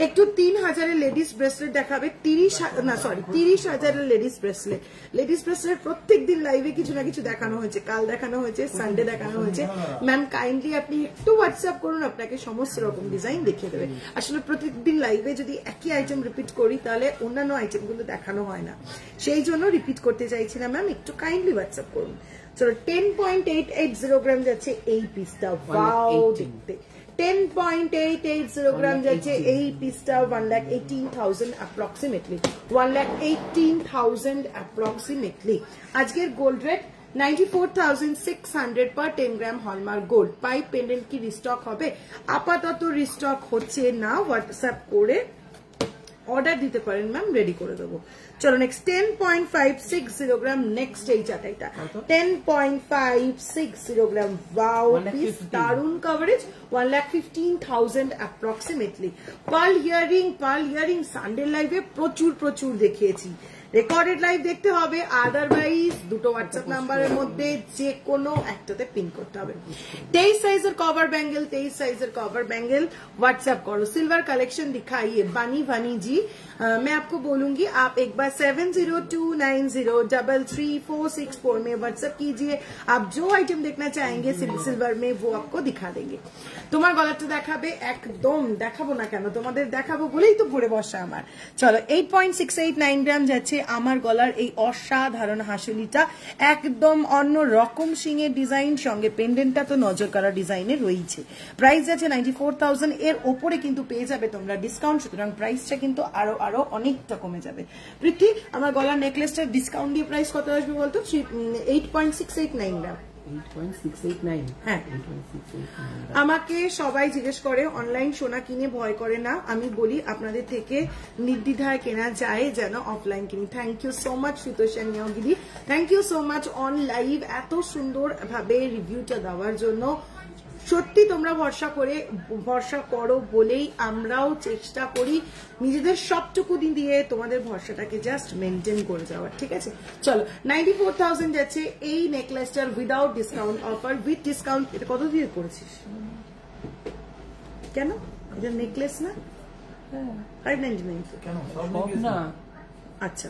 একটু 3,000-এর লেডিস ব্রেসলেট দেখাবে, 30,000-এর লেডিস ব্রেসলেট। লেডিস ব্রেসলেট প্রত্যেকদিন লাইভে কিছু না কিছু দেখানো হয়েছে, কাল দেখানো হয়েছে, সানডে দেখানো হয়েছে। ম্যাম কাইন্ডলি আপনি একটু হোয়াটসঅ্যাপ করুন, আপনাকে সমস্ত রকম ডিজাইন দেখিয়ে দেবে। আসলে প্রত্যেকদিন লাইভে যদি একই আইটেম রিপিট করি তাহলে অন্যান্য আইটেমগুলো দেখানো হয় না, সেই জন্য রিপিট করতে চাইছি না ম্যাম, একটু কাইন্ডলি হোয়াটসঅ্যাপ করুন। চলো 10.880 গ্রাম যাচ্ছে এই পিসটা, ওয়াও দেখতে। 10.880 গ্রাম যাচ্ছে এই পিসটা, 1,18,000 অ্যাপ্রক্সিমেটলি। 1,18,000 অ্যাপ্রক্সিমেটলি। আজকের gold rate 94,600 per 10 gram hallmark gold. Pipe pendant কি রিস্টক হবে? আপাতত রিস্টক হচ্ছে না, হোয়াটসঅ্যাপ করে অর্ডার দিতে পারেন ম্যাম, রেডি করে দেবো। চলো নেক্সট 10.560 গ্রাম নেক্সট এই চাটাইটা। 10.560 গ্রাম, ওয়াও পিস, দারুন coverage, 1,15,000 approximately. Pearl earring Sunday লাইভে প্রচুর দেখিয়েছি। রেকর্ডেড লাইভ দেখতে হবে, আদারওয়াইজ দুটো হোয়াটসঅ্যাপ নাম্বারের মধ্যে যে কোনো একটাতে পিন করতে হবে। 23 scissor cover bangle, 23 scissor cover bangle WhatsApp करो। सिल्वर कलेक्शन दिखाइए बानी वानी जी। मैं आपको बोलूंगी आप एक बार 7029033464 में व्हाट्सएप कीजिए। आप जो आइटम देखना चाहेंगे सिल्वर में वो आपको दिखा देंगे। তোমার গলাটা দেখাবে, একদম দেখাবো না কেন, তোমাদের দেখাবো বলেই তো পরে বসা আমার। চলো 8.689 গ্রাম যাচ্ছে আমার গলার এই অসাধারণ হাসুলিটা, একদম অন্য রকম সিংয়ের ডিজাইন, সঙ্গে পেন্ডেন্টটা তো নজর কাড়া ডিজাইনে রয়েছে। প্রাইস যাচ্ছে 94,000, এর ওপরে কিন্তু পেয়ে যাবে তোমরা ডিসকাউন্ট, সুতরাং প্রাইসটা কিন্তু আরো অনেকটা কমে যাবে। প্রীতি আমার গলার নেকলেসটা ডিসকাউন্ট দিয়ে প্রাইস কত আসবে বলতো? 8.689 গ্রাম।
8.689
হ্যাঁ, আমাকে সবাই জিজ্ঞেস করে অনলাইন সোনা কিনে ভয় করে না, আমি বলি আপনাদের থেকে নির্দ্বিধায় কেনা যায় যেন অফলাইন কিনি। Thank you so much Sutosha Niyogiri, thank you so much on live এত সুন্দর ভাবে রিভিউটা দেওয়ার জন্য। সত্যি তোমরা ভরসা করো বলেই আমরাও চেষ্টা করি নিজেদের সবটুকু দিয়ে তোমাদের ভরসাটাকে জাস্ট মেনটেন করে যাওয়ার, ঠিক আছে? চলো 94,000 যাচ্ছে এই নেকলেসটার without discount offer. With discount এটা কত দিয়ে করেছিস? কেন এটা নেকলেস না? 599
কেন সব
না
আচ্ছা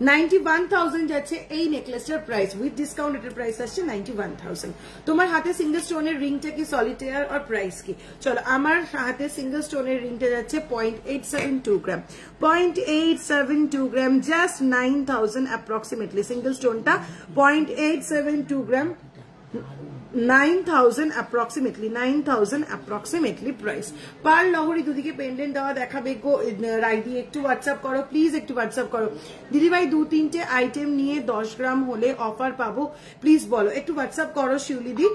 91,000 যাচ্ছে এই নেকলেসটার প্রাইস, উইথ ডিসকাউন্ট এটার প্রাইস আসছে 91,000। তোমার হাতে সিঙ্গেল স্টোনের রিংটা কি সলিটেয়ার আর প্রাইস কি? চলো আমার হাতে সিঙ্গেল স্টোনের রিংটা যাচ্ছে 0.872 গ্রাম, 0.872 গ্রাম, জাস্ট 9,000 অ্যাপ্রক্সিমেটলি। সিঙ্গেল স্টোনটা 0.872 গ্রাম, 9,000 approximately, 9,000 approximately price। পার লহরি দুদিকে পেন্ডেন্ট দেওয়া দেখাবে গো রাইদি, একটু হোয়াটসঅ্যাপ করো প্লিজ, একটু হোয়াটসঅ্যাপ করো দিদি ভাই। 2-3টে আইটেম নিয়ে 10 গ্রাম হলে অফার পাবো, প্লিজ বলো, একটু হোয়াটসঅ্যাপ করো শিউলি দি।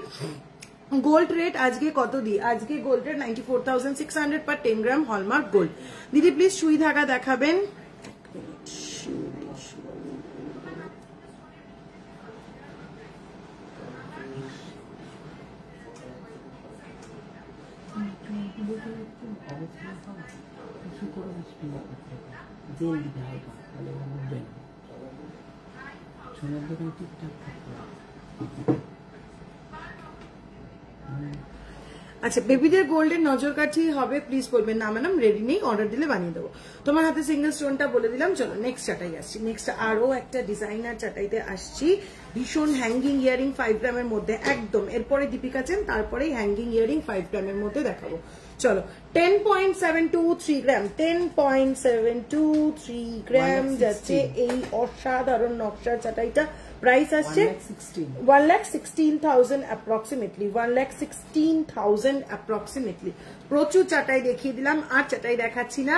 গোল্ড রেট আজকে কত দি? আজকে gold rate 94,600 per 10 gram hallmark gold. দিদি প্লিজ সুই ধাগা দেখাবেন। আচ্ছা বেবিদের গোল্ডের নজর কাঠি হবে, প্লিজ বলবেন না ম্যাডাম রেডি নেই, অর্ডার দিলে বানিয়ে দেবো। তোমার হাতে সিঙ্গেল স্টোনটা বলে দিলাম। চলো নেক্সট চাটাই আসছি, নেক্সট আরো একটা ডিজাইনার চাটাইতে আসছি। ভীষণ হ্যাঙ্গিং ইয়ারিং 5 গ্রামের মধ্যে একদম, এরপরে দীপিকা চেন, তারপরে হ্যাঙ্গিং ইয়ারিং 5 গ্রামের মধ্যে দেখাবো। চলো 10.723 গ্রাম, 10.723 গ্রাম যাচ্ছে এই অসাধারণ নকশার চাটাইটা। প্রাইস আসছে 1,16,000 অ্যাপ্রক্সিমেটলি, 1,16,000 অ্যাপ্রক্সিমেটলি। প্রচুর চাটাই দেখিয়ে দিলাম, আর চাটাই দেখাচ্ছি না।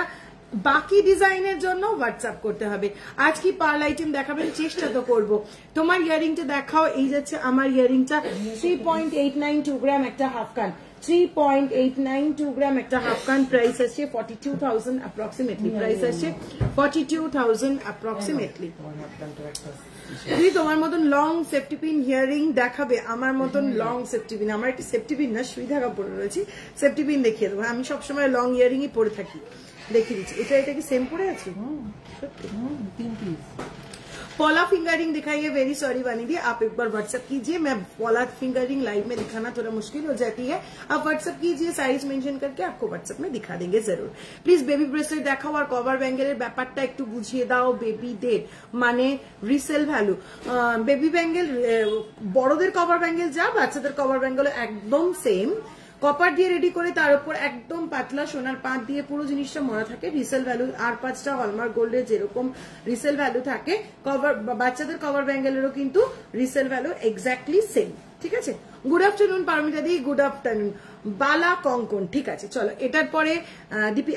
বাকি ডিজাইনের জন্য হোয়াটসঅ্যাপ করতে হবে। আজ কি পার্ল আইটেম দেখাবেন? চেষ্টা তো করবো। তোমার ইয়ারিংটা দেখাও। এই যাচ্ছে আমার ইয়ারিংটা 3.892 গ্রাম একটা হাফ কান, 3.892 গ্রাম একটা হাফ কান। প্রাইস আসছে 42,000 অ্যাপ্রক্সিমেটলি, প্রাইস আসছে 42,000 অ্যাপ্রক্সিমেটলি। যদি তোমার মতন লং সেফটি পিন হিয়ারিং দেখাবে, আমার মতন লং সেফটি পিন, আমার একটা সেফটি পিন না সুই ধাগা পরে রয়েছি, সেফটি পিন দেখিয়ে দেবো। আমি সবসময় লং ইয়ারিংই পরে থাকি, দেখিয়ে দিচ্ছি। এটা কি সেম পরে আছে? पॉला फिंगरिंग दिखाइए। वेरी सॉरी वानी दी, आप एक बार व्हाट्सएप कीजिए। मैं पॉला फिंगरिंग लाइव में दिखाना थोड़ा मुश्किल हो जाती है, आप व्हाट्सएप कीजिए, साइज मेंशन करके आपको व्हाट्सएप में दिखा देंगे जरूर। प्लीज बेबी ब्रेसलेट देखाओ और कवर ব্যাঙ্গেলের ব্যাপারটা একটু বুঝিয়ে দাও বেবিদের, মানে রিসেল ভ্যালু। বেবি ব্যাঙ্গেল বড়দের কভার ব্যাঙ্গেল যা, বাচ্চাদের কভার ব্যাঙ্গেল একদম সেম। কপার দিয়ে রেডি করে তার উপর একদম পাতলা সোনার পাত দিয়ে পুরো জিনিসটা মরা থাকে। রিসেল ভ্যালু আর 5টা হলমার্ক গোল্ডের যেরকম রিসেল ভ্যালু থাকে, কভার বাচ্চাদের কভার ব্যাঙ্গেলেরও কিন্তু রিসেল ভ্যালু এক্স্যাক্টলি সেম। ঠিক আছে, গুড আফটারনুন পারমিতা দি, গুড আফটারনুন। বালা কঙ্কন, ঠিক আছে। চলো এটার পরে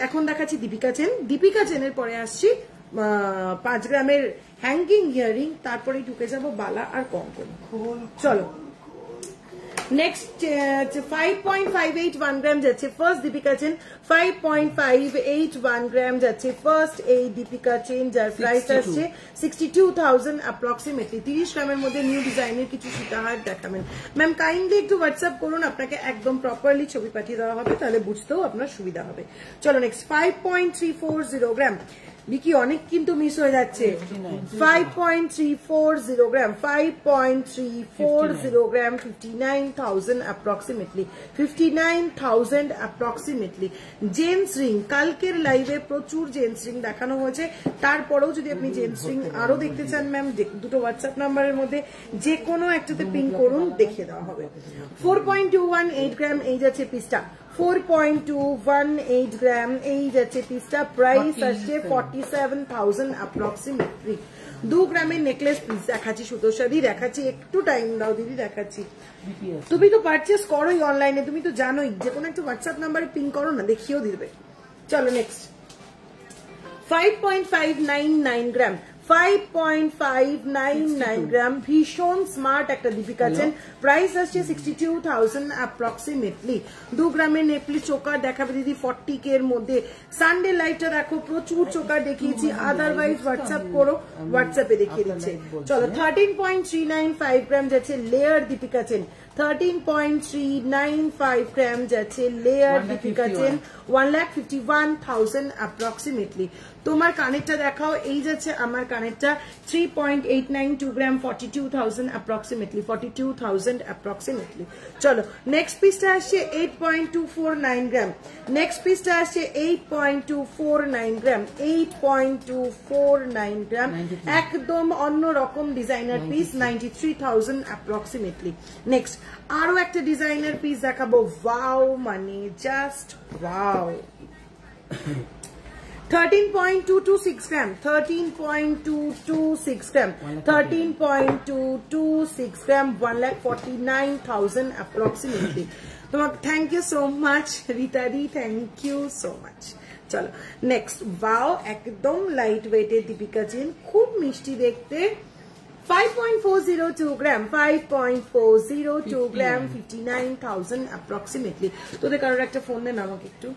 এখন দেখাচ্ছি দীপিকা চেন। দীপিকা চেনের পরে আসছি 5 গ্রামের হ্যাঙ্গিং ইয়ারিং, তারপরে ঢুকে যাব বালা আর কঙ্কন। চলো নেক্সট 5.581 গ্রাম যাচ্ছে ফার্স্ট দীপিকা চেন, 5.581 গ্রাম যাচ্ছে ফার্স্ট এই দীপিকা চেন, যার প্রাইস আসছে 62,000 অ্যাপ্রক্সিমেটলি। 30 গ্রামের মধ্যে নিউ ডিজাইনের কিছু সীতাহার দেখাবেন। ম্যাম কাইন্ডলি একটু হোয়াটসঅ্যাপ করুন, আপনাকে একদম প্রপারলি ছবি পাঠিয়ে দেওয়া হবে, তাহলে বুঝতেও আপনার সুবিধা হবে। চলো নেক্সট 5.340 গ্রাম। বিকি অনেক কিন্তু মিস হয়ে যাচ্ছে। 5.340 গ্রাম, 5.340 গ্রাম, 59,000 অ্যাপ্রক্সিমেটলি, 59,000 অ্যাপ্রক্সিমেটলি। জেন্টস রিং কালকের লাইভে প্রচুর জেন্টস রিং দেখানো হয়েছে, তারপরেও যদি আপনি জেন্টস রিং আরো দেখতে চান ম্যাম, দুটো হোয়াটসঅ্যাপ নাম্বারের মধ্যে যে কোনো একটাতে পিন করুন, দেখিয়ে দেওয়া হবে। 4.218 গ্রাম এই যাচ্ছে পিসটা, 4.218 গ্রাম এই যাচ্ছে পিসটা। প্রাইস আসছে 47,000 অ্যাপ্রক্সিমেটলি। 2 গ্রামের নেকলেস পিস দেখাচ্ছি, সুতোষাদি দেখাচ্ছি, একটু টাইম দাও দিদি দেখাচ্ছি। তুমি তো পারচেস করোই অনলাইনে, তুমি তো জানোই, যে কোনো একটা হোয়াটসঅ্যাপ নাম্বারে পিন করো না, দেখিয়েও দিবে। চলো নেক্সট 5.599 গ্রাম, 5.599 গ্রাম, ভীষণ স্মার্ট একটা দীপিকা চেন। প্রাইস আসছে 62,000 অ্যাপ্রক্সিমেটলি। 2 গ্রামের নেকলেস চোকার দেখাবে দিদি 40K এর মধ্যে। সানডে লাইভটা দেখো, প্রচুর চোকার দেখিয়েছি, আদারওয়াইজ হোয়াটসঅ্যাপ করো, হোয়াটসঅ্যাপে দেখিয়ে দিচ্ছে। চলো 13.395 গ্রাম যাচ্ছে লেয়ার দীপিকা চেন, 13.395 গ্রাম যাচ্ছে লেয়ার দীপিকা চেন 1,51,000 অ্যাপ্রক্সিমেটলি। তোমার কানেরটা দেখাও, এই যাচ্ছে আমার কানেরটা 3.892 গ্রাম 42,000 অ্যাপ্রক্সিমেটলি 42,000 অ্যাপ্রক্সিমেটলি। চলো নেক্সট পিসটা আসছে 8.249 গ্রাম, নেক্সট পিসটা আসছে 8.249 গ্রাম 8.249 গ্রাম একদম অন্য রকম ডিজাইনার পিস 93,000 অ্যাপ্রক্সিমেটলি। নেক্সট আরো একটা ডিজাইনার পিস দেখাবো, ওয়াও মানে just wow. 13.226 gram 13.226 gram 13.226 gram 1,49,000 approximately. তোমাকে থ্যাংক ইউ সো মাচ রিতাদি, থ্যাংক ইউ সো মাচ। চলো নেক্সট ওয়াও একদম লাইট ওয়েটের দীপিকা চেন, খুব মিষ্টি দেখতে 5.402 গ্রাম 5.402 গ্রাম 59,000 অ্যাপ্রক্সিমেটলি। তোদের কারোর একটা ফোন দেন আমাকে একটু।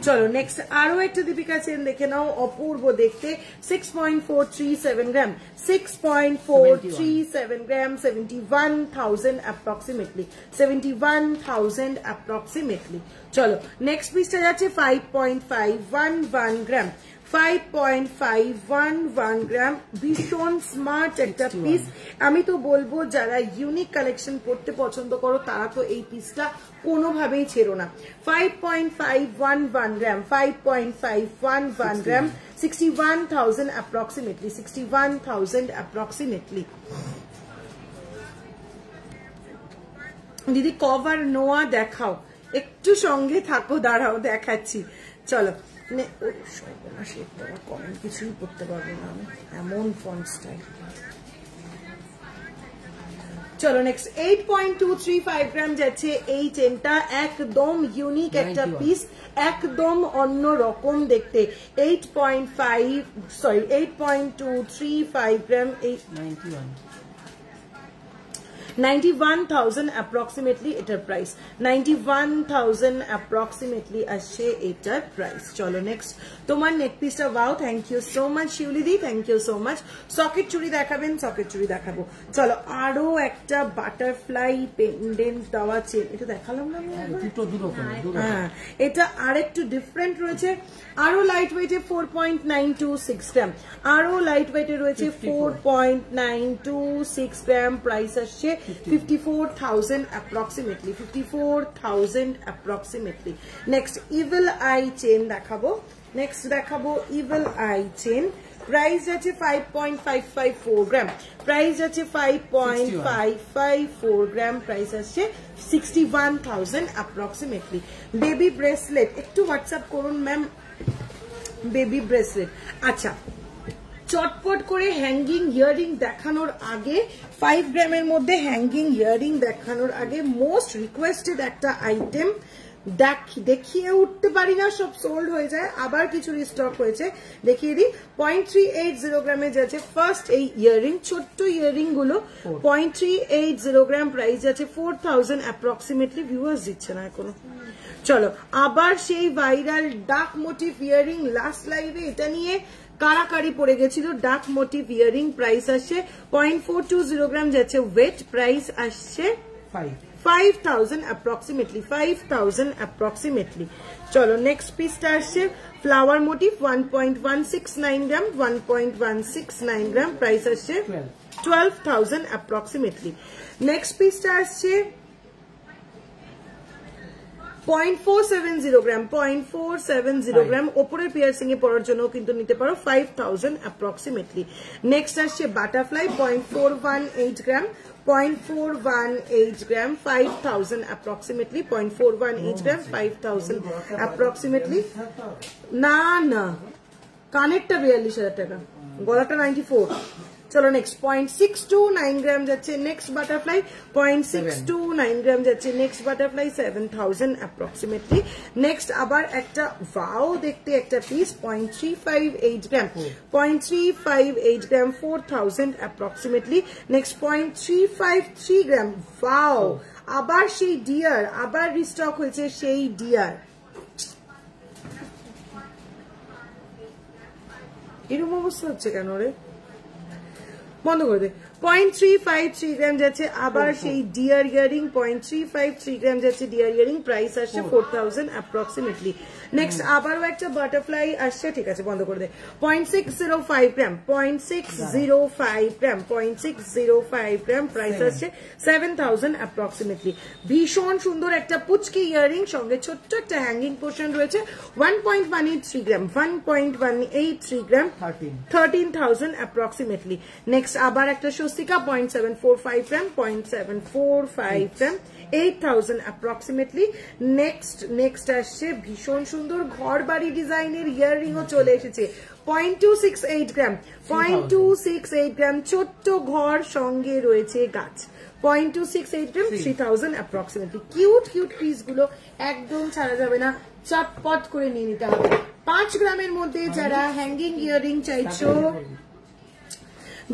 চলো নেক্সট আরো একটা দীপিকা চেন দেখে নাও, অপূর্ব দেখতে 6.437 গ্রাম 6.437 গ্রাম 71,000 অ্যাপ্রক্সিমেটলি 71,000 অ্যাপ্রক্সিমেটলি। চলো নেক্সট পিসটা যাচ্ছে 5.511 গ্রাম 5.511 গ্রাম, ভীষণ স্মার্ট একটা পিস। আমি তো বলবো যারা ইউনিক কালেকশন করতে পছন্দ করো তারা তো এই পিসটা কোনোভাবেই ছেড়ো না। 5.511 গ্রাম 5.511 গ্রাম 61,000 অ্যাপ্রক্সিমেটলি 61,000 অ্যাপ্রক্সিমেটলি। দিদি কভার নোয়া দেখাও, একটু সঙ্গে থাকো, দাঁড়াও দেখাচ্ছি। চলো কমেন্ট কিছুই করতে পারবো না আমি, এমন ফন্ট স্টাইল। চলো নেক্সট 8.235 গ্রাম যাচ্ছে এই চেনটা, একদম ইউনিক একটা পিস, একদম অন্য রকম দেখতে 8.235 গ্রাম 91,000 অ্যাপ্রক্সিমেটলি এটার প্রাইস 91,000 অ্যাপ্রক্সিমেটলি আসছে এটার প্রাইস। চলো নেক্সট তোমার নেক পিসটা, wow thank you so much শিউলিদি, thank you so much. Socket চুড়ি দেখাবেন, সকেট চুড়ি দেখাবো। চলো আরো একটা বাটারফ্লাই পেন্ডেন্ট দেওয়া চেন, এটা দেখালাম না হ্যাঁ, এটা আরেকটু ডিফারেন্ট রয়েছে, আরো লাইট ওয়েটে 4.926 গ্রাম, আরো লাইট ওয়েটে রয়েছে 4.926 গ্রাম, প্রাইস আসছে 54,000 approximately 54,000 approximately। Next evil I chain দেখাবো, নেক্সট দেখাবো ইভিল আই চেন, প্রাইস আছে 5.554 গ্রাম, প্রাইস আছে 5.554 গ্রাম, প্রাইস আসছে 61,000 approximately। বেবি ব্রেসলেট একটু হোয়াটসঅ্যাপ করুন ম্যাম, বেবি ব্রেসলেট। আচ্ছা চটপট করে হ্যাঙ্গিং ইয়ারিং দেখানোর আগে, 5 গ্রামের মধ্যে হ্যাঙ্গিং ইয়ারিং দেখানোর আগে মোস্ট রিকোয়েস্টেড একটা আইটেম দেখিয়ে উঠতে পারি না, সব সোল্ড হয়ে যায়, আবার কিছু রিস্টক হয়েছে, দেখিয়ে দিই। 0.380 গ্রামে যাচ্ছে ফার্স্ট এই ইয়ারিং, ছোট্ট ইয়ারিং গুলো 0.380 গ্রাম, প্রাইস আছে 4,000 অ্যাপ্রক্সিমেটলি। ভিউয়ার্স দিচ্ছে না এখনো। চলো আবার সেই ভাইরাল ডাক মোটিভ ইয়ারিং, লাস্ট লাইভে এটা নিয়ে কারাকারি পড়ে গেছিল, ডাক মোটিভ ইয়ারিং, প্রাইস আসছে 0.420 গ্রাম যাচ্ছে ওয়েট, প্রাইস আসছে 5,000 approximately 5,000 approximately। চলো নেক্সট পিসটা আসছে ফ্লাওয়ার মোটিভ 1.169 গ্রাম 1.169 গ্রাম, প্রাইস আসছে 12,000 approximately। নেক্সট পিসটা আসছে 0.470 গ্রাম 0.470 গ্রাম, ওপরের পিয়ার্সিং এ পড়ার জন্য কিন্তু নিতে পারো, 5,000 approximately। নেক্সট আসছে বাটারফ্লাই 0.418 গ্রাম 0.418 গ্রাম 5,000 approximately 0.418 গ্রাম 5,000 approximately। না না কানেরটা 42,000 টাকা, গলাটা 94। চলো নেক্সট 0.629 গ্রাম যাচ্ছে নেক্সট বাটারফ্লাই, 0.629 গ্রাম যাচ্ছে নেক্সট বাটারফ্লাই 7,000 approximately। নেক্সট আবার একটা ওয়াও দেখতে একটা পিস 0.358 গ্রাম 0.358 গ্রাম 4,000 approximately। নেক্সট 0.353 গ্রাম, ওয়াও আবার সেই ডিয়ার, আবার রিস্টক হয়েছে সেই ডিয়ার। এরকম অবস্থা হচ্ছে কেন রে? বন্ধ করে দে 0.353 গ্রাম যাচ্ছে আবার সেই ডিয়ার ইয়ারিং 0.353 গ্রাম যাচ্ছে ডিয়ার ইয়ারিং প্রাইস আসছে 4000 অ্যাপ্রক্সিমেটলি নেক্সট আবারও একটা বাটারফ্লাই আসছে ঠিক আছে বন্ধ করে দে 0.605 গ্রাম 0.605 গ্রাম 0.605 গ্রাম প্রাইস আসছে 7000 অ্যাপ্রক্সিমেটলি ভীষণ সুন্দর একটা পুচকি ইয়ারিং সঙ্গে ছোট্ট একটা হ্যাঙ্গিং পোর্শন রয়েছে 1.183 গ্রাম 1.183 গ্রাম 13000 অ্যাপ্রক্সিমেটলি নেক্সট আবার একটা স্বস্তিকা 0.745 গ্রাম 0.745 গ্রাম 8000 অ্যাপ্রক্সিমেটলি নেক্সট আসছে ভীষণ সুন্দর ঘর বাড়ি ডিজাইনের ইয়াররিং ও চলে এসেছে 0.268 গ্রাম 0.268 গ্রাম ছোট্ট ঘর সঙ্গে রয়েছে গাছ 0.268 গ্রাম 3000 অ্যাপ্রক্সিমেটলি কিউট পিস গুলো একদম ছাড়া যাবে না চটপট করে নিয়ে নিতে হবে 5 গ্রামের মধ্যে যারা হ্যাঙ্গিং ইয়াররিং চাইছো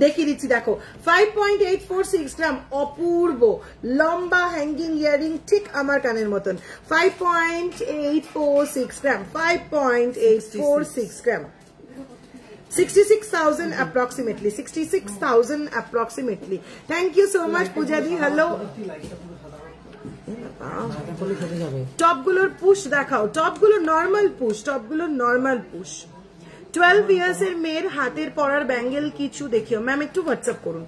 দেখিয়ে দিচ্ছি দেখো 5.846 গ্রাম অপূর্ব লম্বা হ্যাঙ্গিং ইয়ারিং ঠিক আমার কানের মতন 5.846 গ্রাম 5.846 গ্রাম 66,000 approximately 66,000 approximately thank you so much Pujadi hello টপগুলোর পুশ দেখাও টপগুলো নরমাল পুশ 12 ইয়ার্স এর মেয়ের হাতের পরার ব্যাঙ্গেল কিছু দেখিও ম্যাম একটু হোয়াটসঅ্যাপ করুন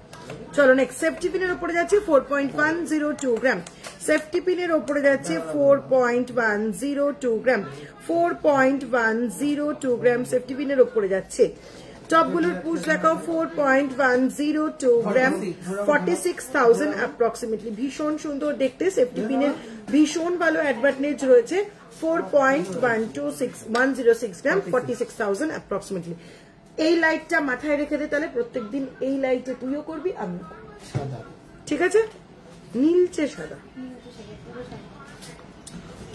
চলো নেক্সট সেফটি পিনের উপরে যাচ্ছে 4.102 গ্রাম সেফটি পিনের উপরে যাচ্ছে 4.102 গ্রাম 4.102 গ্রাম সেফটি পিনের উপরে যাচ্ছে টপগুলোর পুশ দেখাও 4.102 গ্রাম 46,000 অ্যাপ্রক্সিমেটলি ভীষণ সুন্দর দেখতে সেফটি পিনের ভীষণ ভালো অ্যাডভান্টেজ রয়েছে 4.106 গ্রাম 46,000 অ্যাপ্রক্সিমেটলি এই লাইটটা মাথায় রেখে দে তাহলে প্রত্যেকদিন এই লাইটে তুইও করবি আমিও সাদা ঠিক আছে নীলচে সাদা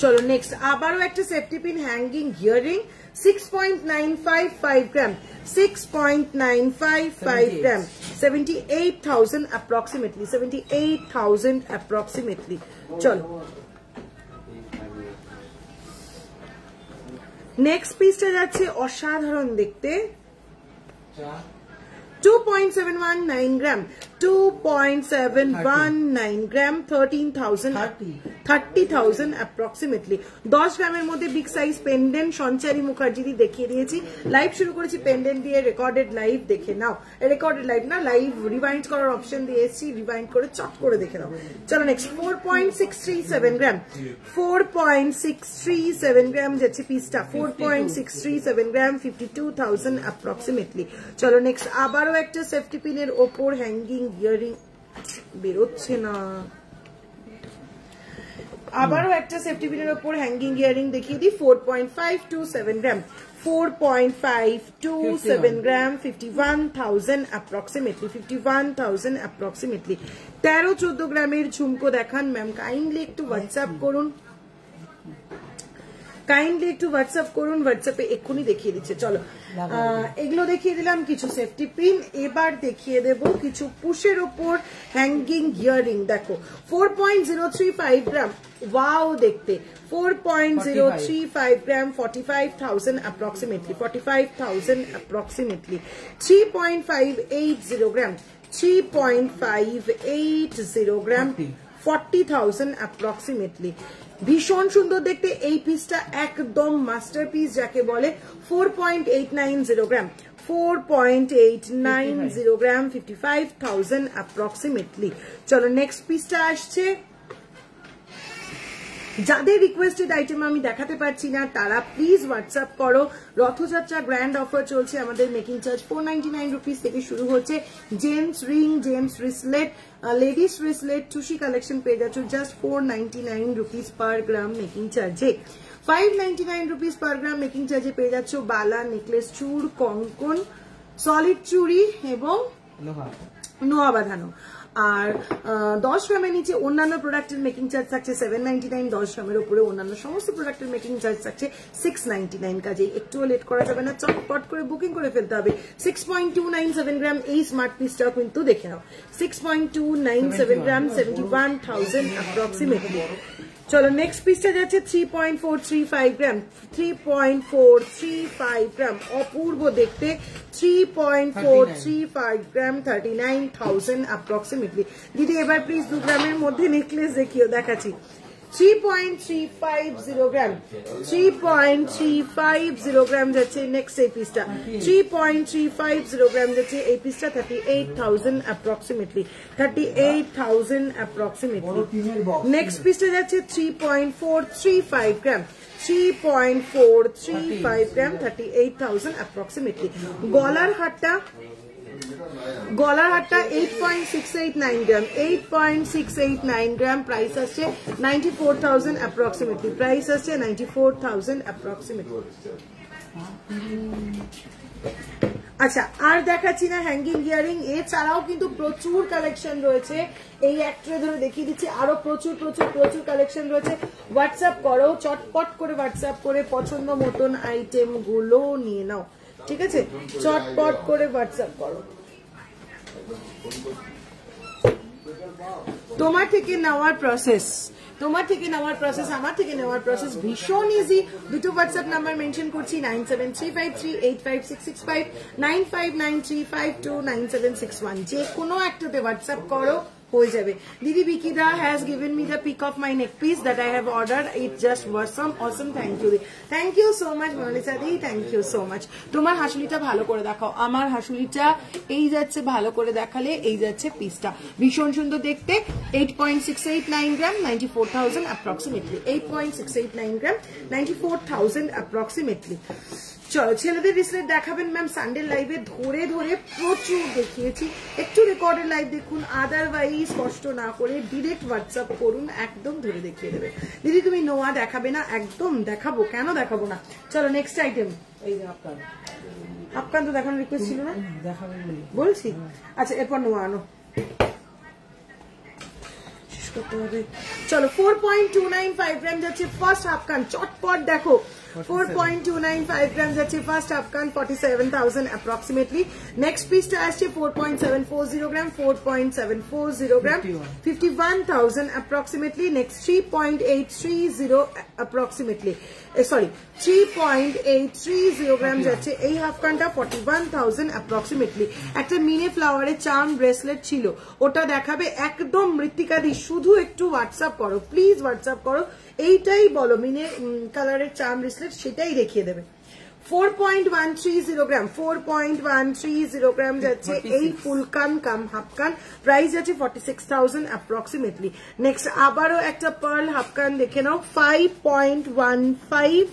চলো নেক্সট আবারও একটা সেফটি পিন হ্যাঙ্গিং ইয়ারিং 6.955 গ্রাম 6.955 গ্রাম 78,000 approximately 78,000 approximately চলো নেক্সট পিসটা যাচ্ছে অসাধারণ দেখতে 2.719 গ্রাম 2.719 গ্রাম 30,000 approximately 10 গ্রামের মধ্যে বিগ সাইজ পেন্ডেন্ট সঞ্চারী মুখার্জি দেখিয়ে দিয়েছি লাইভ শুরু করেছি পেন্ডেন্ট দিয়ে রেকর্ডেড লাইভ দেখে নাও রেকর্ডেড লাইভ না লাইভ রিভাইন্ড করার অপশন দিয়েছি রিভাইন্ড করে চট করে দেখে নাও চলো নেক্সট 4.637 গ্রাম 4.637 গ্রাম যাচ্ছে পিসটা 4.637 গ্রাম 52,000 approximately চলো নেক্সট আবারও একটা সেফটি পিনের ওপর হ্যাঙ্গিং ইয়ারিং বেরোচ্ছে না আবারও একটা সেফটি পিনের ওপর হ্যাঙ্গিং ইয়ারিং দেখিয়ে দিই 4.527 গ্রাম 4.527 গ্রাম 51,000 approximately 51,000 approximately 13-14 গ্রামের ঝুমকো দেখান ম্যাম কাইন্ডলি একটু হোয়াটসঅ্যাপ করুন হোয়াটসঅ্যাপে এক্ষুনি দেখিয়ে দিচ্ছে চলো এগুলো দেখিয়ে দিলাম কিছু সেফটি পিন এবার দেখিয়ে দেব কিছু পুশের ওপর হ্যাঙ্গিং ইয়ারিং দেখো 4.035 গ্রাম ওয়াও দেখতে 4.035 গ্রাম 45,000 approximately 3.580 গ্রাম 3.580 গ্রাম 40,000 approximately ভীষণ সুন্দর দেখতে এই পিসটা একদম মাস্টারপিস যাকে বলে 4.890 গ্রাম 4.890 গ্রাম 55,000 approximately চলো নেক্সট পিসটা আসছে যাদের রিকোয়েস্টেড আইটেম আমি দেখাতে পারছি না তারা প্লিজ হোয়াটসঅ্যাপ করো রথযাত্রা গ্র্যান্ড অফার চলছে আমাদের মেকিং চার্জ 499 রুপিস থেকে শুরু হচ্ছে gents ring gents bracelet ladies bracelet টুসি কালেকশন পেয়ে যাচ্ছ just 499 rupees per gram making চার্জে 599 রুপিস পার গ্রাম মেকিং চার্জে পেয়ে যাচ্ছ বালা নেকলেস চুড় কঙ্কন সলিড চুড়ি এবং নোয়া বাঁধানো আর 10 গ্রামের নিচে অন্যান্য প্রোডাক্টের মেকিং চার্জ থাকছে 799 10 গ্রামের উপরে অন্যান্য সমস্ত প্রোডাক্টের মেকিং চার্জ থাকছে 699 কাজেই একটুও লেট করা যাবে না চটপট করে বুকিং করে ফেলতে হবে 6.297 গ্রাম এই স্মার্ট পিসটাও কিন্তু দেখে নাও 6.297 গ্রাম 71,000 অ্যাপ্রক্সিমেটলি চলো নেক্সট পিসটা যাচ্ছে 3.435 গ্রাম 3.435 গ্রাম অপূর্ব দেখতে 3.435 গ্রাম 39,000 অ্যাপ্রক্সিমেটলি দিদি এবার প্লিজ 2 গ্রামের মধ্যে নেকলেস দেখিও দেখাচ্ছি 3.350 গ্রাম 3.350 গ্রাম যাচ্ছে নেক্সট এই পিসটা 3.350 গ্রাম যাচ্ছে এই পিসটা 38,000 অ্যাপ্রক্সিমেটলি 38,000 অ্যাপ্রক্সিমেটলি নেক্সট পিসটা যাচ্ছে 3.435 গ্রাম 3.435 গ্রাম 38,000 অ্যাপ্রক্সিমেটলি গলার হারটা 8.689 গ্রাম 8.689 গ্রাম প্রাইস আসছে 94,000 অ্যাপ্রক্সিমেটলি প্রাইস আসছে 94,000 অ্যাপ্রক্সিমেটলি আচ্ছা আর দেখাচ্ছি না হ্যাঙ্গিং ইয়ারিং এছাড়াও কিন্তু প্রচুর কালেকশন রয়েছে এই একটা ধরে দেখিয়ে দিচ্ছি আরো প্রচুর প্রচুর প্রচুর কালেকশন রয়েছে হোয়াটসঅ্যাপ করো চটপট করে হোয়াটসঅ্যাপ করে পছন্দ মতন আইটেম গুলো নিয়ে নাও ঠিক আছে চটপট করে হোয়াটসঅ্যাপ করো তোমার থেকে নেওয়ার প্রসেস আমার থেকে নেওয়ার প্রসেস ভীষণ ইজি দুটো হোয়াটসঅ্যাপ নাম্বার মেনশন করছি 9735385665 9593529761 যে কোনো একটাতে হোয়াটসঅ্যাপ করো হয়ে যাবে দিদি বিকিদা has given me the pick of my neck piece that I have ordered it just awesome thank you so much Monalisa di thank you so much তোমার হাসুলিটা ভালো করে দেখাও আমার হাসুলিটা এই যাচ্ছে ভালো করে দেখালে এই যাচ্ছে পিসটা ভীষণ সুন্দর দেখতে 8.689 গ্রাম 94,000 অ্যাপ্রক্সিমেটলি 8.689 গ্রাম 94,000 অ্যাপ্রক্সিমেটলি চলো ছেলেদের রিসলেট দেখাবেন ম্যাম সানডে লাইভে ধরে ধরে প্রচুর দেখিয়েছি একটু রেকর্ডেড লাইভ দেখুন আদারওয়াইজ কষ্ট না করে ডিরেক্ট হোয়াটসঅ্যাপ করুন একদম ধরে দেখিয়ে দেবে দিদি তুমি নোয়া দেখাবে না একদম দেখাবো কেন দেখাবো না চলো নেক্সট আইটেম
এই যে
আপনার তো দেখানোর রিকোয়েস্ট ছিল না
দেখাবে
বলছি আচ্ছা এরপর নোয়া আনো চলো 4.295 গ্রাম যাচ্ছে ফার্স্ট হাফকান চটপট দেখো 4.295 গ্রাম যাচ্ছে ফার্স্ট হাফকান 47,000 অ্যাপ্রক্সিমেটলি নেক্সট পিসটা আসছে 4.740 গ্রাম 4.740 গ্রাম 51,000 অ্যাপ্রক্সিমেটলি নেক্সট 3.830 অ্যাপ্রক্সিমেটলি সরি 3.830 গ্রাম যাচ্ছে এই হাফকানটা 41,000 অ্যাপ্রক্সিমেটলি একটা মিনি ফ্লাওয়ারের চার্ম ব্রেসলেট ছিল ওটা দেখাবে একদম মৃত্তিকাদি শুধু একটু হোয়াটসঅ্যাপ করো প্লিজ হোয়াটসঅ্যাপ করো এইটাই বলো মিনে কালারের চার্ম ব্রেসলেট সেটাই দেখিয়ে দেবে 4.130 গ্রাম 4.130 গ্রাম যাচ্ছে এই ফুলকান কাম হাফকান প্রাইস যাচ্ছে 46,000 অ্যাপ্রক্সিমেটলি নেক্সট আবারও একটা পার্ল হাফকান দেখে নাও 5.155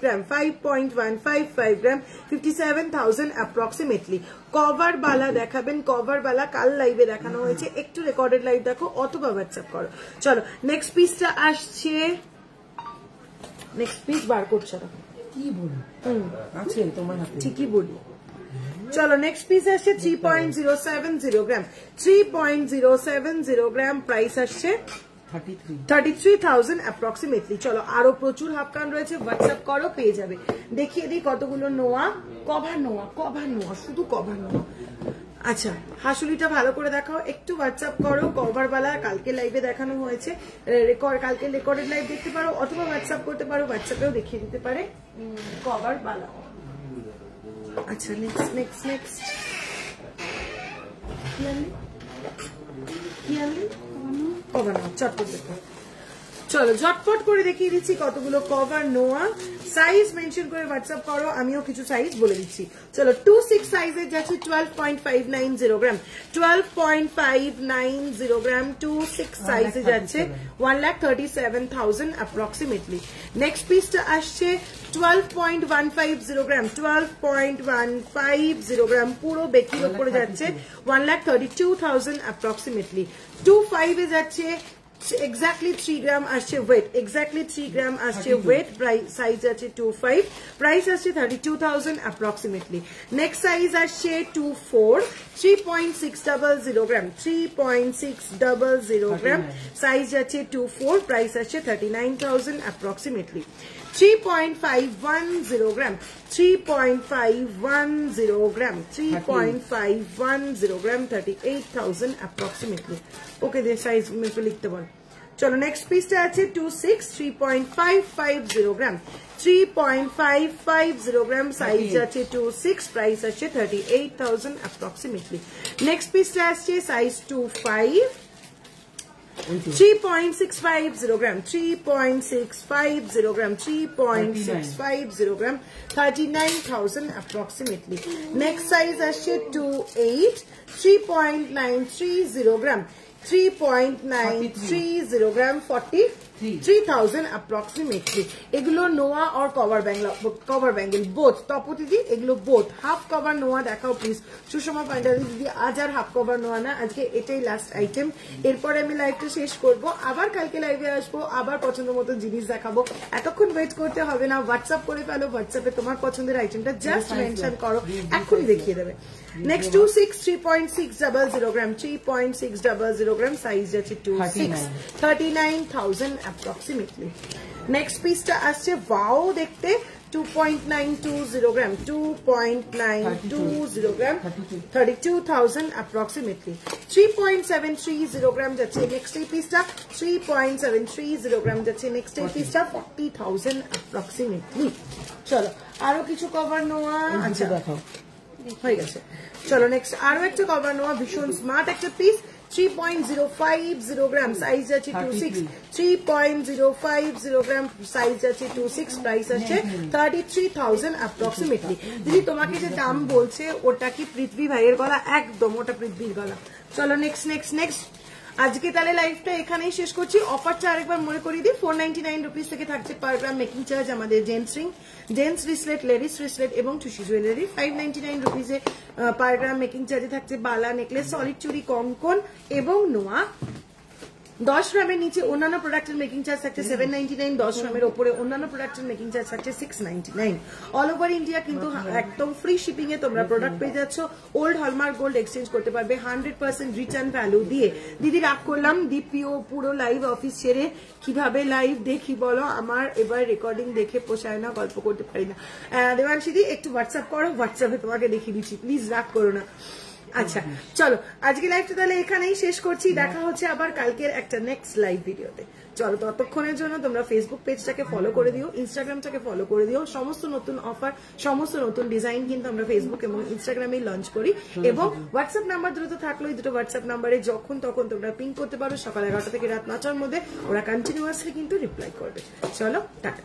গ্রাম 5.155 গ্রাম 57,000 অ্যাপ্রক্সিমেটলি কভার বালা দেখাবেন কভার বালা কাল লাইভে দেখানো হয়েছে একটু রেকর্ডেড লাইভ দেখো অথবা হোয়াটসঅ্যাপ করো চলো নেক্সট পিসটা আসছে নেক্সট পিস বার করছো
কি বলি আছে তোমার হাতে
ঠিকই বলি চলো নেক্সট পিস আসছে 3.070 গ্রাম 3.070 গ্রাম প্রাইস আসছে 33,000 অ্যাপ্রক্সিমেটলি চলো আরো প্রচুর হাফকান রয়েছে হোয়াটসঅ্যাপ করো পেয়ে যাবে দেখিয়ে দিই কতগুলো নোয়া কভার নোয়া শুধু কভার নোয়া আচ্ছা হাসুলিটা ভালো করে দেখাও একটু হোয়াটসঅ্যাপ করো কভার বালা কালকে লাইভে দেখানো হয়েছে কালকে রেকর্ডেড লাইভ দেখতে পারো অথবা হোয়াটসঅ্যাপ করতে পারো হোয়াটসঅ্যাপেও দেখিয়ে দিতে পারে কভার বালা আচ্ছা নেক্সট কি আনলি কভার নোয়া চটপট দেখো চলো ঝটপট করে দেখিয়ে দিচ্ছি কতগুলো কভার নোয়া সাইজ মেনশন করে হোয়াটসঅ্যাপ করো আমিও কিছু সাইজ বলে দিচ্ছি চলো 26 সাইজের যাচ্ছে 12.590 গ্রাম 12.590 গ্রাম 26 সাইজে যাচ্ছে 1,37,000 অ্যাপ্রক্সিমেটলি নেক্সট পিসটা আসছে 12.150 গ্রাম 12.150 গ্রাম পুরো বেকির উপরে যাচ্ছে 1,32,000 অ্যাপ্রক্সিমেটলি 25 এ যাচ্ছে exactly 3 গ্রাম আসছে ওয়েট exactly 3 গ্রাম আসছে ওয়েট সাইজ আছে 25 প্রাইস আসছে 32,000 approximately নেক্সট সাইজ আসছে 24 3.600 গ্রাম 3.600 গ্রাম সাইজ আছে 24 প্রাইস আসছে 39,000 approximately 3.510 gram, 3.510 gram, 3.510 gram, 38,000 approximately. Okay, this size में तो लिखते बोल. चलो नेक्स्ट पीसটা আছে 26 3.550 গ্রাম 3.550 গ্রাম সাইজ আছে 26 প্রাইস আছে 38,000 approximately. নেক্সট পীসটা আছে size 25 3.650 gram 3.650 gram 3.650 gram 39,000 approximately. Next size আছে 28 3.930 gram 3.930 gram 43,000 approximately. এগুলো নোয়া or cover bangle both. Tapati দি এগুলো both half cover নোয়া দেখাও প্লিজ সুষমা পান্ডালি দিদি আজ আর হাফ কভার নোয়া না আজকে এটাই লাস্ট আইটেম এরপর আমি লাইভটা শেষ করব আবার কালকে লাইভে আসবো আবার পছন্দ মতো জিনিস দেখাবো এতক্ষণ ওয়েট করতে হবে না হোয়াটসঅ্যাপ করে ফেলো হোয়াটসঅ্যাপে তোমার পছন্দের আইটেমটা জাস্ট মেনশন করো এখনই দেখিয়ে দেবে নেক্সট 26 3.600 gram 3.600 gram সাইজ আছে 26 39,000 approximately. Next piece টা আসছে wow দেখতে 2.920 gram 2.920 gram 32,000 approximately. 3.730 gram যাচ্ছে নেক্সট এই পিসটা 3.730 gram যাচ্ছে নেক্সট এই পিসটা 40,000 approximately. চলো আরো কিছু কভার নোয়া আচ্ছা দেখাও হয়ে গেছে চলো নেক্সট আরো একটা কভার নোয়া ভীষণ স্মার্ট একটা পিস 3.050 gram সাইজ আছে 26 3.050 gram সাইজ আছে 26 প্রাইস আছে 33,000 approximately. দিদি তোমাকে যে দাম বলছে ওটা কি পৃথ্বী ভাইয়ের গলা একদম ওটা পৃথ্বীর গলা চলো নেক্সট আজকে তাহলে লাইভটা এখানেই শেষ করছি অফারটা আরেকবার মনে করিয়ে দিই 499 রুপিস থেকে থাকছে পার গ্রাম মেকিং চার্জ আমাদের gents ring gents bracelet ladies রিসলেট এবং টুসি জুয়েলারি 599 রুপিসে পার গ্রাম মেকিং চার্জে থাকছে বালা নেকলেস সলিড চুড়ি কঙ্কন এবং নোয়া 10 গ্রামের নিচে অন্যান্য প্রোডাক্টের মেকিং চার্জ থাকছে 799 10 গ্রামের উপরে অন্যান্য প্রোডাক্টের মেকিং চার্জ থাকছে 699 অল ওভার ইন্ডিয়া কিন্তু একদম ফ্রি শিপিং এ তোমরা প্রোডাক্ট পেয়ে যাচ্ছ ওল্ড হলমার্ক গোল্ড এক্সচেঞ্জ করতে পারবে 100% রিটার্ন ভ্যালু দিয়ে দিদি রাগ করলাম দীপিও পুরো লাইভ অফিস ছেড়ে কিভাবে লাইভ দেখি বলো আমার এবার রেকর্ডিং দেখে পোষায় না গল্প করতে পারি না দেবাংশী একটু হোয়াটসঅ্যাপ করো হোয়াটসঅ্যাপে তোমাকে দেখিয়ে দিচ্ছি প্লিজ রাগ করো না আচ্ছা চলো আজকে লাইভটা তাহলে এখানেই শেষ করছি দেখা হচ্ছে আবার কালকের একটা নেক্সট লাইভ ভিডিওতে চলো ততক্ষণের জন্য তোমরা ফেসবুক পেজটাকে ফলো করে দিও ইনস্টাগ্রামটাকে ফলো করে দিও সমস্ত নতুন অফার সমস্ত নতুন ডিজাইন কিন্তু আমরা ফেসবুক এবং ইনস্টাগ্রামে লঞ্চ করি এবং হোয়াটসঅ্যাপ নাম্বার দুটো থাকলো এই দুটো হোয়াটসঅ্যাপ নাম্বারে যখন তখন তোমরা পিং করতে পারো সকাল 11টা থেকে রাত 9টার মধ্যে ওরা কন্টিনিউয়াসলি কিন্তু রিপ্লাই করবে চলো টাটা